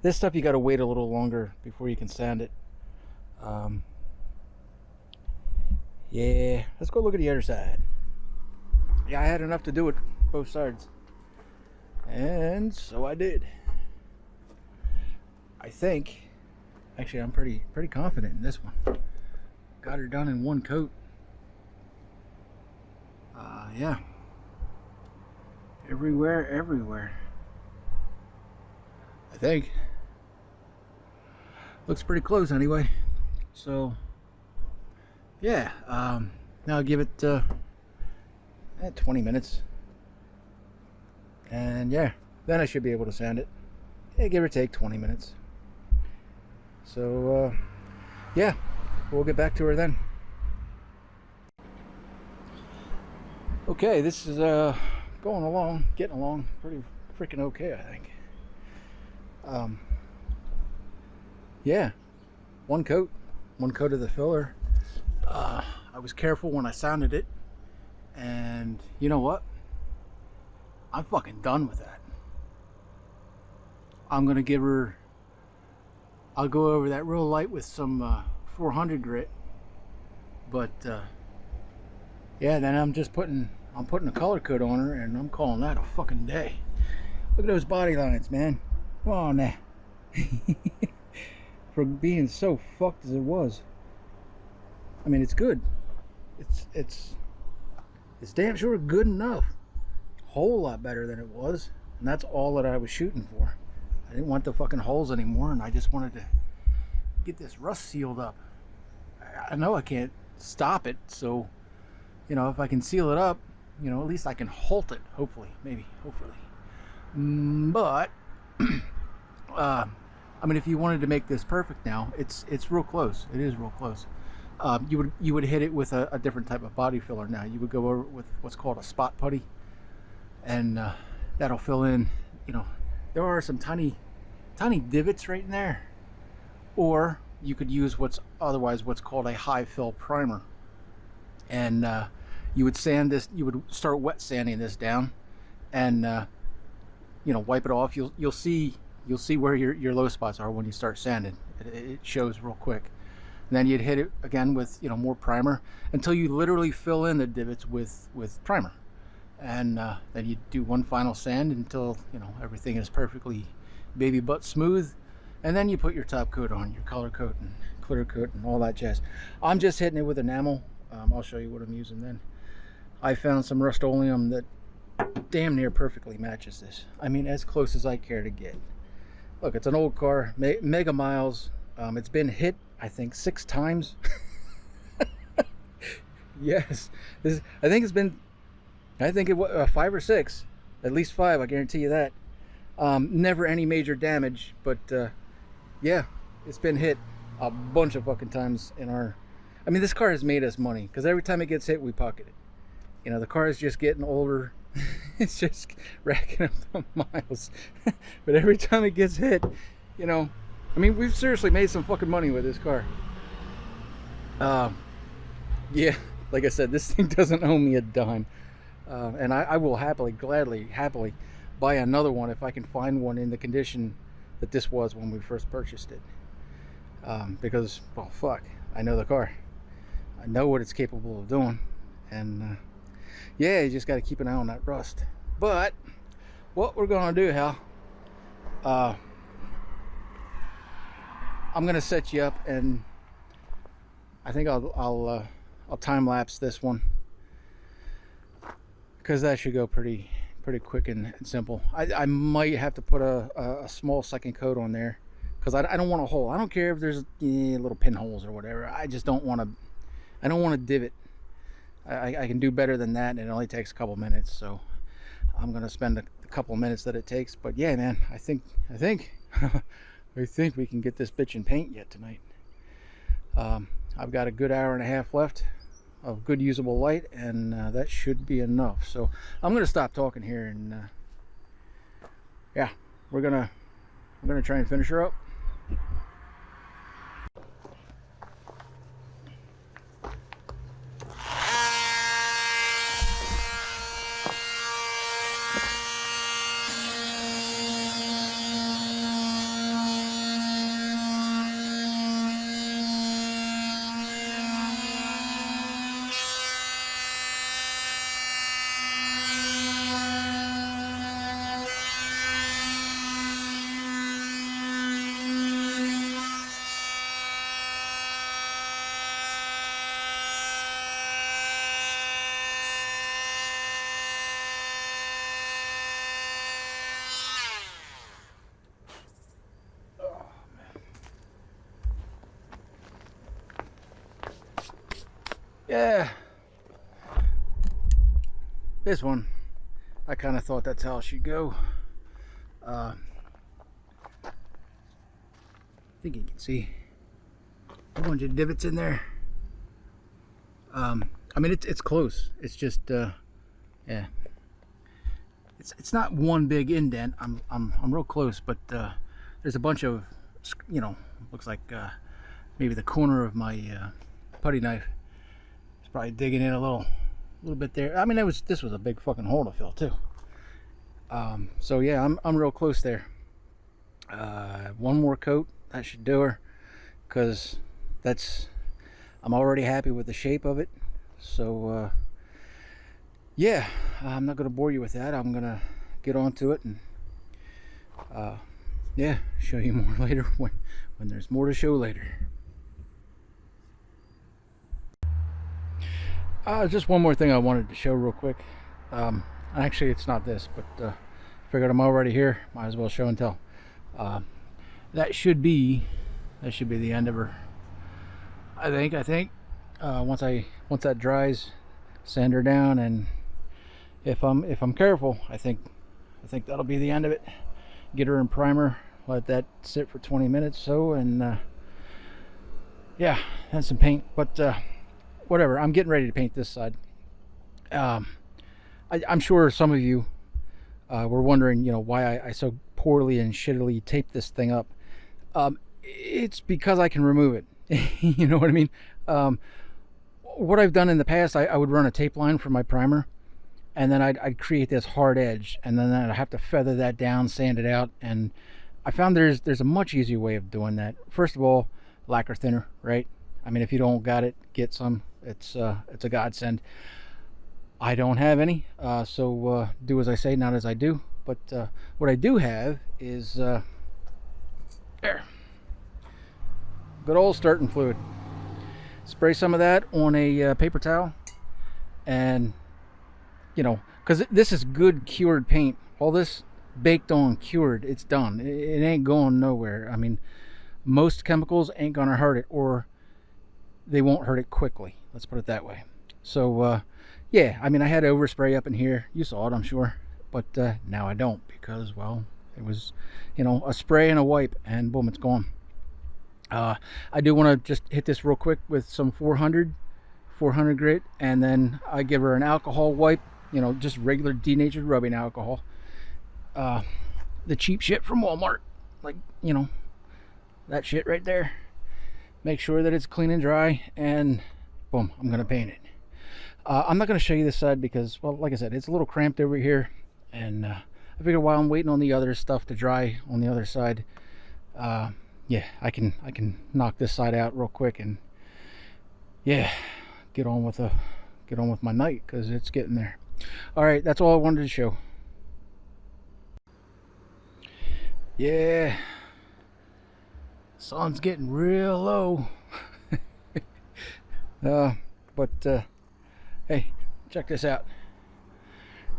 This stuff you got to wait a little longer before you can sand it. Yeah, let's go look at the other side. Yeah, I had enough to do it both sides, and so I did. I think, actually, I'm pretty confident in this one. Got her done in one coat. Yeah. Everywhere. I think. Looks pretty close anyway. So, yeah. Now I'll give it 20 minutes. And yeah, then I should be able to sand it. Yeah, give or take 20 minutes. So, yeah, we'll get back to her then. Okay, this is going along, getting along pretty freaking okay, I think. Yeah, one coat of the filler. I was careful when I sounded it, and you know what? I'm fucking done with that. I'm gonna give her, I'll go over that real light with some 400 grit, but yeah, then I'm putting a color coat on her, and I'm calling that a fucking day. Look at those body lines, man. Come on now. For being so fucked as it was. I mean, it's good. It's damn sure good enough. Whole lot better than it was, and that's all that I was shooting for. I didn't want the fucking holes anymore, and I just wanted to get this rust sealed up. I know I can't stop it, so you know, if I can seal it up, you know, at least I can halt it, hopefully, maybe, hopefully. But I mean, if you wanted to make this perfect now, it's real close. It is real close. You would hit it with a different type of body filler now. You would go over with what's called a spot putty, and that'll fill in. You know, there are some tiny divots right in there, or you could use what's called a high fill primer, and you would sand this. You would start wet sanding this down, and you know, wipe it off. You'll see where your low spots are when you start sanding. It shows real quick. And then you'd hit it again with, you know, more primer until you literally fill in the divots with primer, and then you do one final sand until, you know, everything is perfectly baby butt smooth, and then you put your top coat on, your color coat and clear coat and all that jazz. I'm just hitting it with enamel. I'll show you what I'm using then. I found some Rust-Oleum that damn near perfectly matches this. I mean, as close as I care to get. Look, it's an old car, mega miles. It's been hit, I think, 6 times. Yes, I think it was 5 or 6, at least 5. I guarantee you that. Never any major damage, but yeah, it's been hit a bunch of fucking times in our. I mean, this car has made us money because every time it gets hit, we pocket it. You know, the car is just getting older. It's just racking up the miles. But every time it gets hit, you know, I mean, we've seriously made some fucking money with this car. Yeah, like I said, this thing doesn't owe me a dime. And I will gladly buy another one if I can find one in the condition that this was when we first purchased it. Because, well, fuck, I know the car. I know what it's capable of doing. And, yeah, you just got to keep an eye on that rust. But what we're going to do, Hal, I'm going to set you up, and I think I'll time lapse this one, because that should go pretty quick and simple. I might have to put a small second coat on there, because I don't want a hole. I don't care if there's little pinholes or whatever. I just don't want to. I don't want to divot. I can do better than that, and it only takes a couple minutes. So I'm gonna spend a couple minutes that it takes. But yeah, man, I think I think we can get this bitch in paint yet tonight. I've got a good hour and a half left of good usable light, and that should be enough. So I'm gonna stop talking here, and yeah, we're gonna try and finish her up. Yeah, this one, I kind of thought that's how it should go. I think you can see a bunch of divots in there. I mean, it's close. It's just, yeah, it's not one big indent. I'm real close, but there's a bunch of, you know, looks like maybe the corner of my putty knife. Probably digging in a little bit there. I mean, this was a big fucking hole to fill too. So yeah, I'm real close there. One more coat, that should do her, because I'm already happy with the shape of it. So yeah, I'm not gonna bore you with that. I'm gonna get onto it, and yeah, show you more later when there's more to show later. Just one more thing I wanted to show real quick. Actually, it's not this, but figured I'm already here. Might as well show and tell. That should be the end of her. I think once that dries, sand her down, and if I'm careful, I think that'll be the end of it. Get her in primer, let that sit for 20 minutes so, and yeah, and some paint. But whatever, I'm getting ready to paint this side. I'm sure some of you were wondering, why I so poorly and shittily taped this thing up. It's because I can remove it. You know what I mean? What I've done in the past, I would run a tape line for my primer, and then I'd create this hard edge, and then I'd have to feather that down, sand it out, and I found there's a much easier way of doing that. First of all, lacquer thinner, right? I mean, if you don't got it, get some. It's a godsend. I don't have any, so do as I say, not as I do. But what I do have is there, good old starting fluid. Spray some of that on a paper towel, and because this is good cured paint. All this baked on, cured, it's done. It ain't going nowhere. I mean, most chemicals ain't gonna hurt it, or they won't hurt it quickly. Let's put it that way. So yeah, I mean, I had overspray up in here. You saw it, I'm sure. But now I don't, because, well, it was, a spray and a wipe, and boom, it's gone. I do want to just hit this real quick with some 400 grit, and then I give her an alcohol wipe, just regular denatured rubbing alcohol. The cheap shit from Walmart, like, that shit right there. Make sure that it's clean and dry, and boom, I'm going to paint it. I'm not going to show you this side because, well, like I said, it's a little cramped over here, and I figured while I'm waiting on the other stuff to dry on the other side, yeah, I can knock this side out real quick, and yeah, get on with my night, because it's getting there. All right, that's all I wanted to show. Yeah, sun's getting real low. But hey, check this out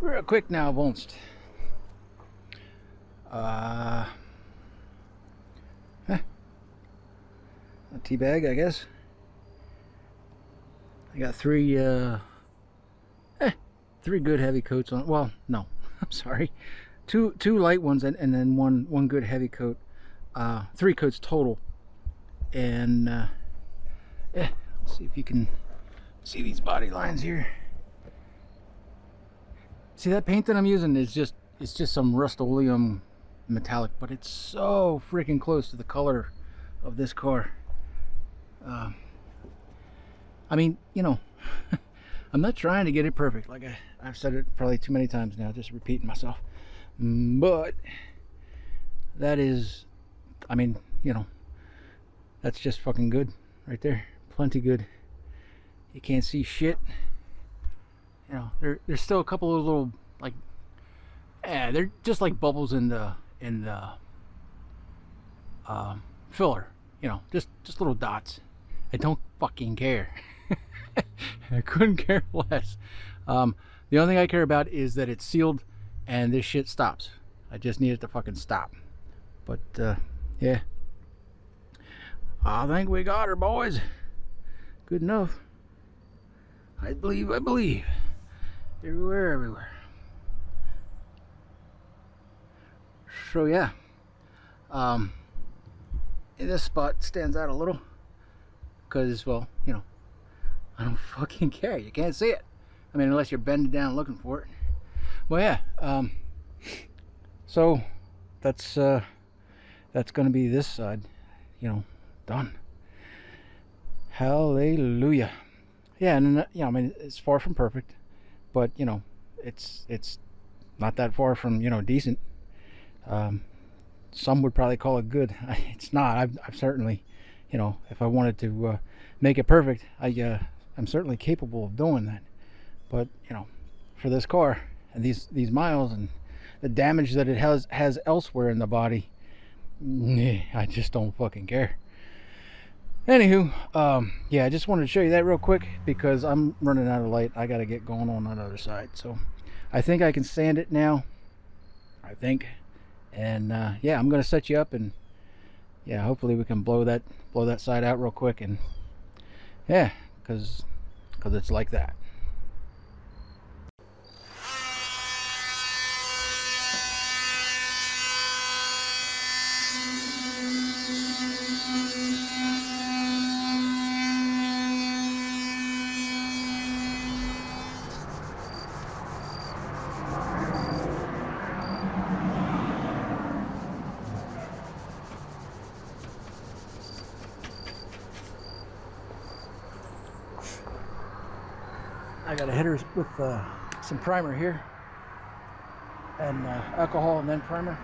real quick now, Vonst. A tea bag, I guess. I got three good heavy coats on. Well, no, I'm sorry, two light ones, and then one good heavy coat. 3 coats total. And yeah, let's see if you can see these body lines here. See, that paint that I'm using is just some Rust-Oleum metallic, but it's so freaking close to the color of this car. I mean, I'm not trying to get it perfect. Like I've said it probably too many times now, just repeating myself. But that is, I mean, that's just fucking good right there. Plenty good. You can't see shit. There's still a couple of little, like, they're just like bubbles in the filler. Just little dots. I don't fucking care. I couldn't care less. The only thing I care about is that it's sealed and this shit stops. I just need it to fucking stop. But yeah, I think we got her, boys. Good enough. I believe. Everywhere. So yeah, this spot stands out a little because, well, I don't fucking care. You can't see it. I mean, unless you're bending down looking for it. Well, yeah. So that's gonna be this side, done. Hallelujah. Yeah, and I mean, it's far from perfect, but it's not that far from decent. Some would probably call it good. It's not. I've certainly, if I wanted to make it perfect, I'm certainly capable of doing that. But for this car and these miles and the damage that it has elsewhere in the body, I just don't fucking care. Anywho, yeah, I just wanted to show you that real quick because I'm running out of light. I gotta get going on that other side. So I think I can sand it now. I think. And yeah, I'm gonna set you up, and yeah, hopefully we can blow that side out real quick, and yeah, because it's like that. I got a header with some primer here, and alcohol and then primer.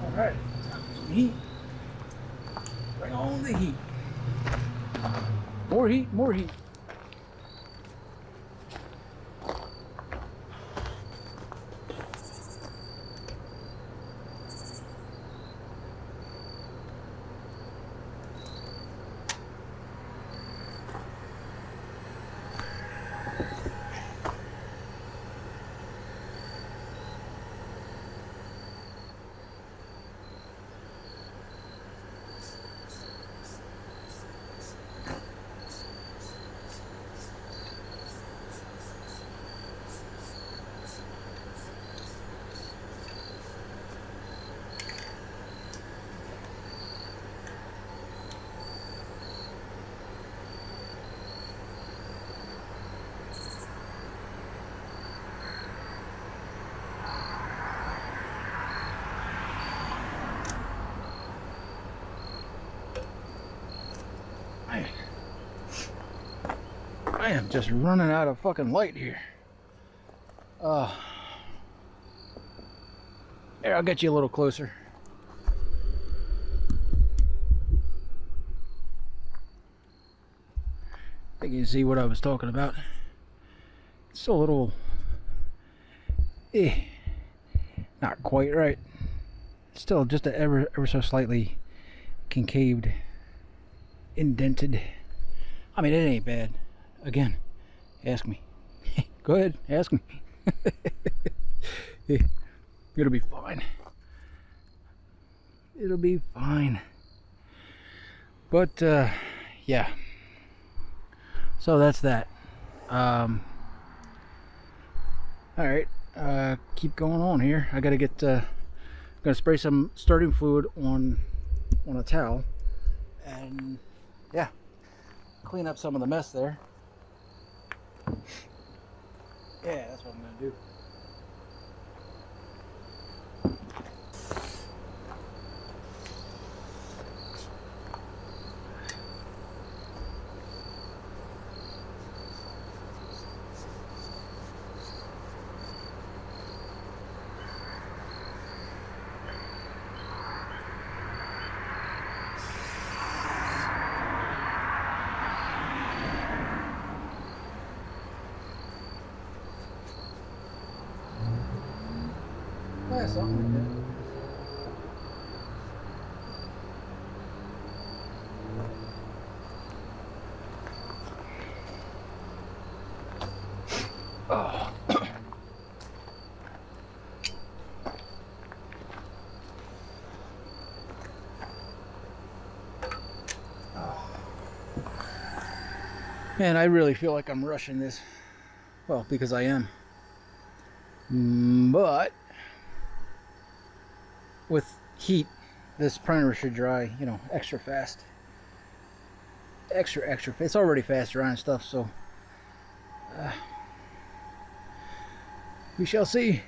All right, some heat. Bring on the heat. More heat, more heat. I am just running out of fucking light here. Here, I'll get you a little closer. I think you can see what I was talking about. It's still a little, not quite right. Still just a ever so slightly concaved, indented. I mean, it ain't bad. Again, ask me. Go ahead, ask me. It'll be fine. It'll be fine. But yeah. So that's that. All right. Keep going on here. I gotta get. Gonna spray some starting fluid on a towel, and yeah, clean up some of the mess there. Yeah, that's what I'm gonna do. Yeah, something like that. Oh. Man, I really feel like I'm rushing this. Well, because I am. But with heat, this primer should dry, you know, extra fast. Extra fast. It's already fast drying stuff, so we shall see.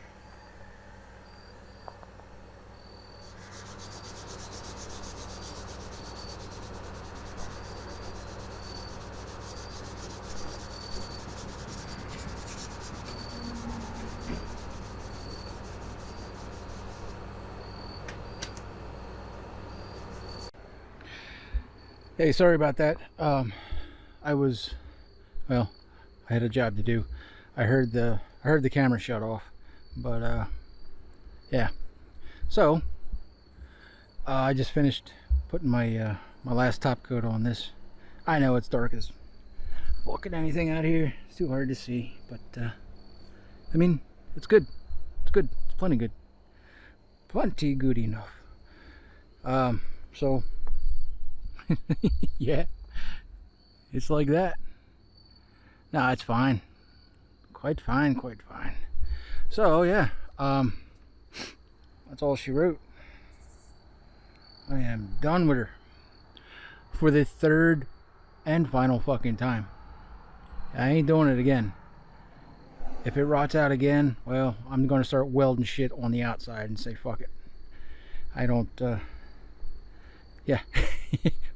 Hey, sorry about that. I had a job to do. I heard the camera shut off, but yeah. So I just finished putting my my last top coat on this. I know it's dark as fucking anything out here. It's too hard to see, but I mean, it's good. It's good. It's plenty good. Plenty good enough. So yeah, it's like that. No, it's fine. Quite fine, quite fine. So yeah, that's all she wrote. I am done with her for the third and final fucking time. I ain't doing it again. If it rots out again, well, I'm gonna start welding shit on the outside and say fuck it. I don't yeah,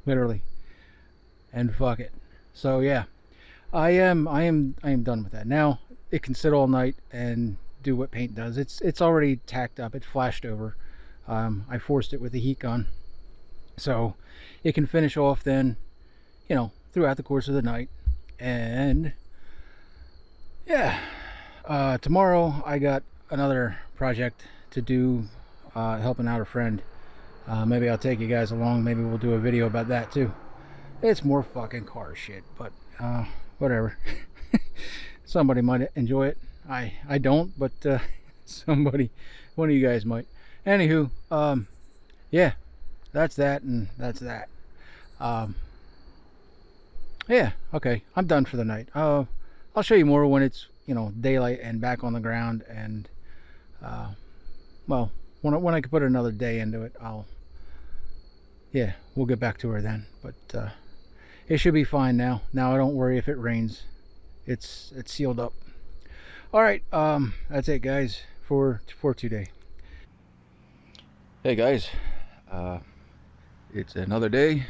literally. And fuck it. So yeah, I am done with that. Now it can sit all night and do what paint does. It's already tacked up. It's flashed over. I forced it with the heat gun, so it can finish off then, you know, throughout the course of the night. And yeah, tomorrow I got another project to do, helping out a friend. Maybe I'll take you guys along. Maybe we'll do a video about that too. It's more fucking car shit, but whatever. Somebody might enjoy it. I don't, but somebody, one of you guys might. Anywho, yeah, that's that, and that's that. Yeah, okay, I'm done for the night. I'll show you more when it's, you know, daylight and back on the ground, and well, when I can put another day into it, yeah, we'll get back to her then. But it should be fine now. Now I don't worry if it rains. It's sealed up. All right, that's it, guys, for today. Hey guys, it's another day,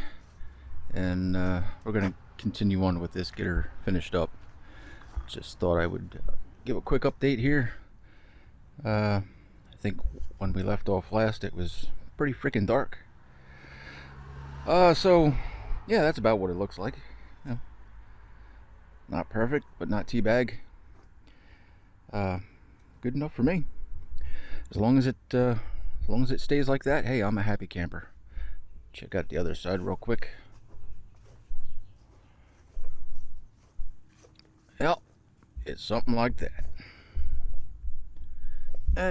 and we're gonna continue on with this, get her finished up. Just thought I would give a quick update here. I think when we left off last, it was pretty freaking dark. So yeah, that's about what it looks like. You know, not perfect, but not teabag. Good enough for me. As long as it stays like that, hey, I'm a happy camper. Check out the other side real quick. Yep, it's something like that.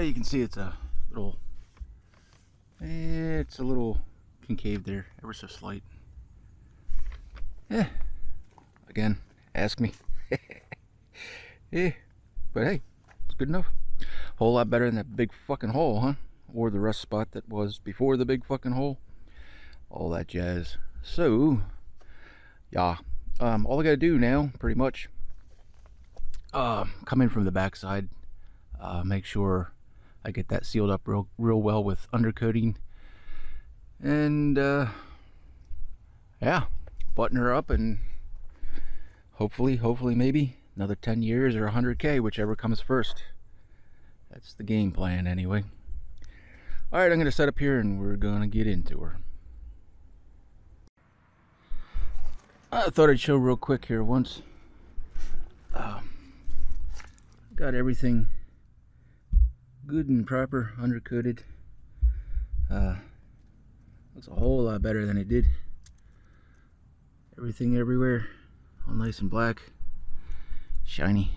You can see it's a little concave there, ever so slight. Yeah, again, ask me. Yeah, but hey, it's good enough. Whole lot better than that big fucking hole, huh? Or the rust spot that was before the big fucking hole. All that jazz. So yeah, all I gotta do now, pretty much, come in from the backside, make sure I get that sealed up real well with undercoating, and yeah, button her up, and hopefully maybe another 10 years or 100K, whichever comes first. That's the game plan anyway. All right, I'm gonna set up here and we're gonna get into her. I thought I'd show real quick here once. Got everything good and proper, undercoated. Looks a whole lot better than it did. Everything everywhere, all nice and black, shiny.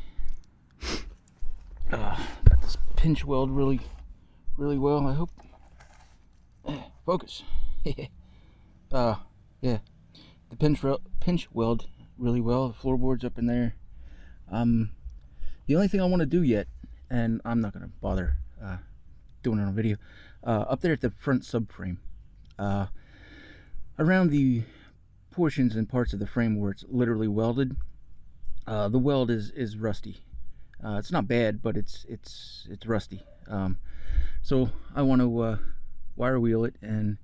Got this pinch weld really well, I hope. Focus. Yeah, the pinch weld really well. The floorboards up in there. The only thing I want to do yet, and I'm not gonna bother doing it on video, up there at the front subframe, around the portions and parts of the frame where it's literally welded, the weld is rusty. It's not bad, but it's rusty. So I want to wire wheel it and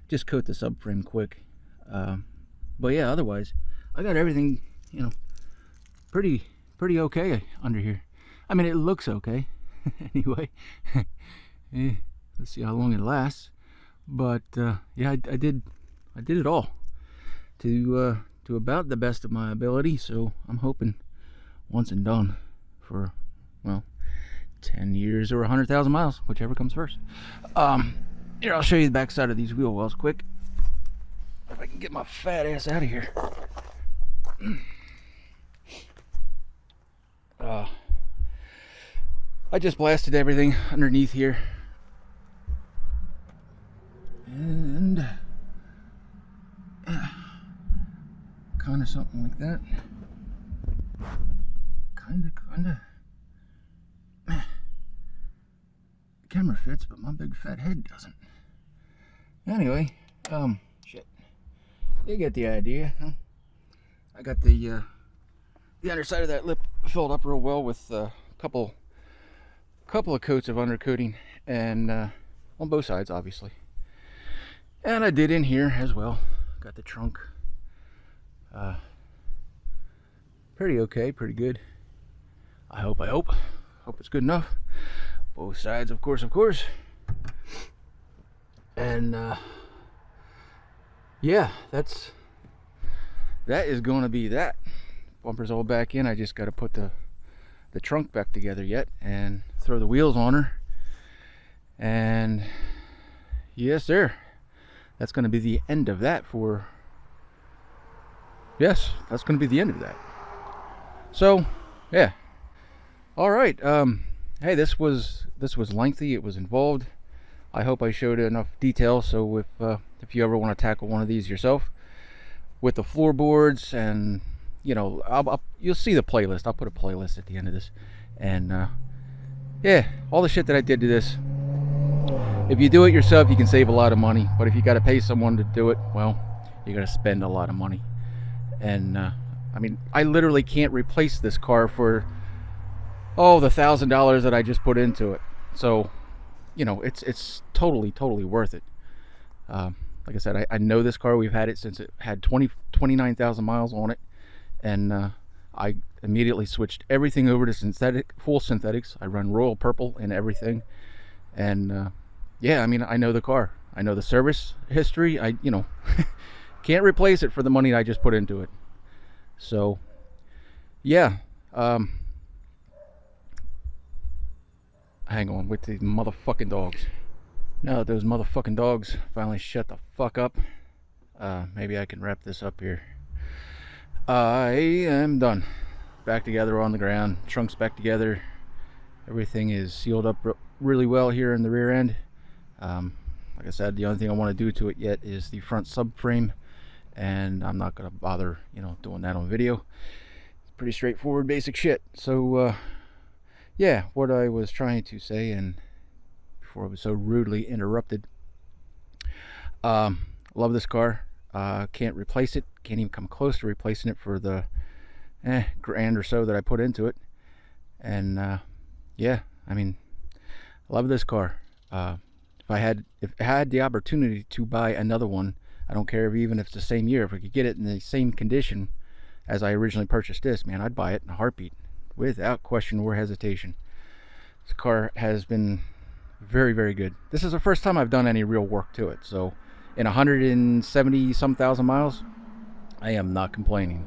just coat the subframe quick. But yeah, otherwise I got everything, you know, pretty okay under here. I mean, it looks okay. Anyway, let's see how long it lasts. But yeah, I did it all to about the best of my ability. So I'm hoping once and done for, well, 10 years or 100,000 miles, whichever comes first. Here, I'll show you the back side of these wheel wells quick, if I can get my fat ass out of here. I just blasted everything underneath here. something like that. Kinda. The camera fits, but my big fat head doesn't. Anyway, shit. You get the idea, huh? I got the underside of that lip filled up real well with a couple of coats of undercoating, and on both sides, obviously. And I did in here as well. Got the trunk. Pretty okay, pretty good. I hope it's good enough. Both sides, of course. And yeah, that is going to be that. Bumper's all back in. I just got to put the trunk back together yet and throw the wheels on her. And yes, sir. That's going to be the end of that for... Yes, that's going to be the end of that. So, yeah. All right. Hey, this was lengthy. It was involved. I hope I showed enough detail so if you ever want to tackle one of these yourself with the floorboards, and you know, you'll see the playlist. I'll put a playlist at the end of this, and yeah, all the shit that I did to this. If you do it yourself, you can save a lot of money, but if you got to pay someone to do it, well, you got to spend a lot of money. And I mean, I literally can't replace this car for the $1,000 that I just put into it. So, you know, it's totally worth it. Like I said, I know this car. We've had it since it had 29,000 miles on it, and I immediately switched everything over to full synthetics. I run royal purple and everything, and yeah, I mean, I know the car. I know the service history. You know, can't replace it for the money I just put into it. So, yeah. Hang on with these motherfucking dogs. Now that those motherfucking dogs finally shut the fuck up, maybe I can wrap this up here. I am done. Back together on the ground. Trunk's back together. Everything is sealed up really well here in the rear end. Like I said, the only thing I want to do to it yet is the front subframe, and I'm not going to bother, you know, doing that on video. It's pretty straightforward, basic shit. So, yeah, what I was trying to say, and before I was so rudely interrupted, love this car. Can't replace it. Can't even come close to replacing it for the grand or so that I put into it. And yeah, I mean, love this car. If I had the opportunity to buy another one, I don't care even if it's the same year, if I could get it in the same condition as I originally purchased this, man, I'd buy it in a heartbeat, without question or hesitation. This car has been very good. This is the first time I've done any real work to it, so in 170 some thousand miles, I am not complaining.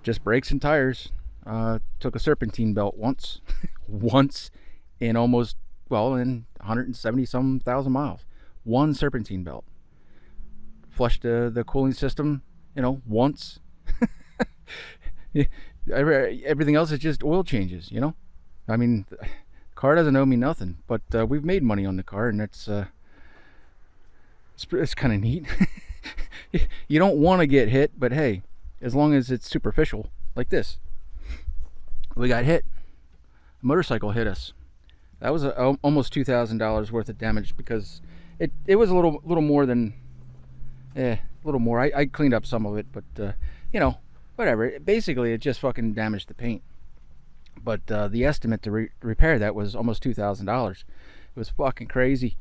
Just brakes and tires. Took a serpentine belt once in almost, well, in 170 some thousand miles. One serpentine belt. Flushed the cooling system, you know, once. Everything else is just oil changes, you know. I mean, the car doesn't owe me nothing, but we've made money on the car, and it's kind of neat. You don't want to get hit, but hey, as long as it's superficial like this. We got hit. A motorcycle hit us. That was almost $2,000 worth of damage, because it was a little more than, a little more. I cleaned up some of it, but you know, whatever. Basically, it just fucking damaged the paint. But the estimate to repair that was almost $2,000. It was fucking crazy.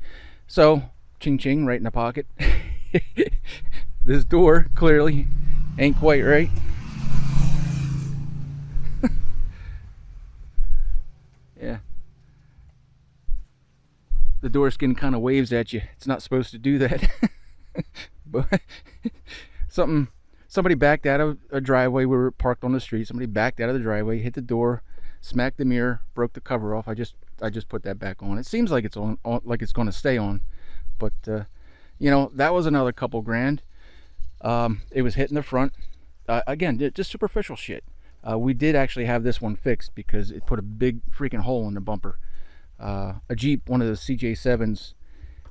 So, ching right in the pocket. This door clearly ain't quite right. Yeah. The door skin kind of waves at you. It's not supposed to do that. But somebody backed out of a driveway. We were parked on the street. Somebody backed out of the driveway, hit the door, smacked the mirror, broke the cover off. I just put that back on. It seems like it's on like it's going to stay on, but you know, that was another couple grand. It was hitting the front. Again, just superficial shit. We did actually have this one fixed because it put a big freaking hole in the bumper. A Jeep, one of the CJ7s,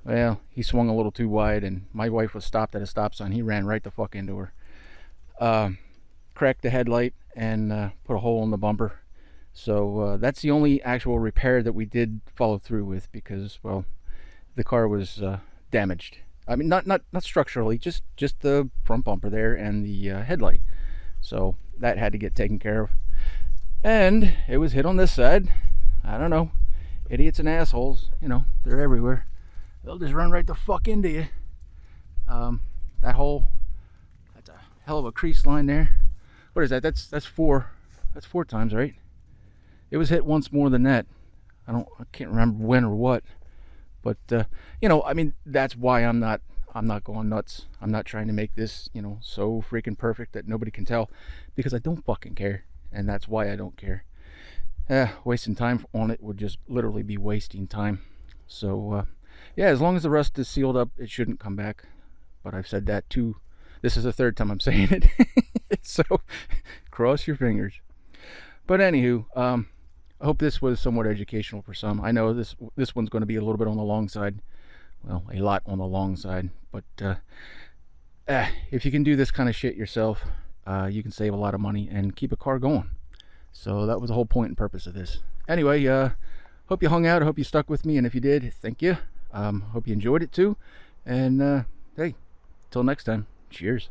well, he swung a little too wide, and my wife was stopped at a stop sign. He ran right the fuck into her. cracked the headlight and put a hole in the bumper. So that's the only actual repair that we did follow through with, because, well, the car was damaged. I mean, not structurally, just the front bumper there and the headlight. So that had to get taken care of. And it was hit on this side. I don't know, idiots and assholes, you know, they're everywhere. They'll just run right the fuck into you. That hole, that's a hell of a crease line there. What is that? That's four times, right? It was hit once more than that. I can't remember when or what, but you know, I mean, that's why I'm not going nuts. I'm not trying to make this, you know, so freaking perfect that nobody can tell, because I don't fucking care, and that's why I don't care. Wasting time on it would just literally be wasting time. So yeah, as long as the rust is sealed up, it shouldn't come back. But I've said that too. This is the third time I'm saying it. So cross your fingers. But anywho, I hope this was somewhat educational for some. I know this one's going to be a little bit on the long side. Well, a lot on the long side. But if you can do this kind of shit yourself, you can save a lot of money and keep a car going. So that was the whole point and purpose of this. Anyway, hope you hung out. I hope you stuck with me. And if you did, thank you. Hope you enjoyed it too. And hey, till next time, cheers.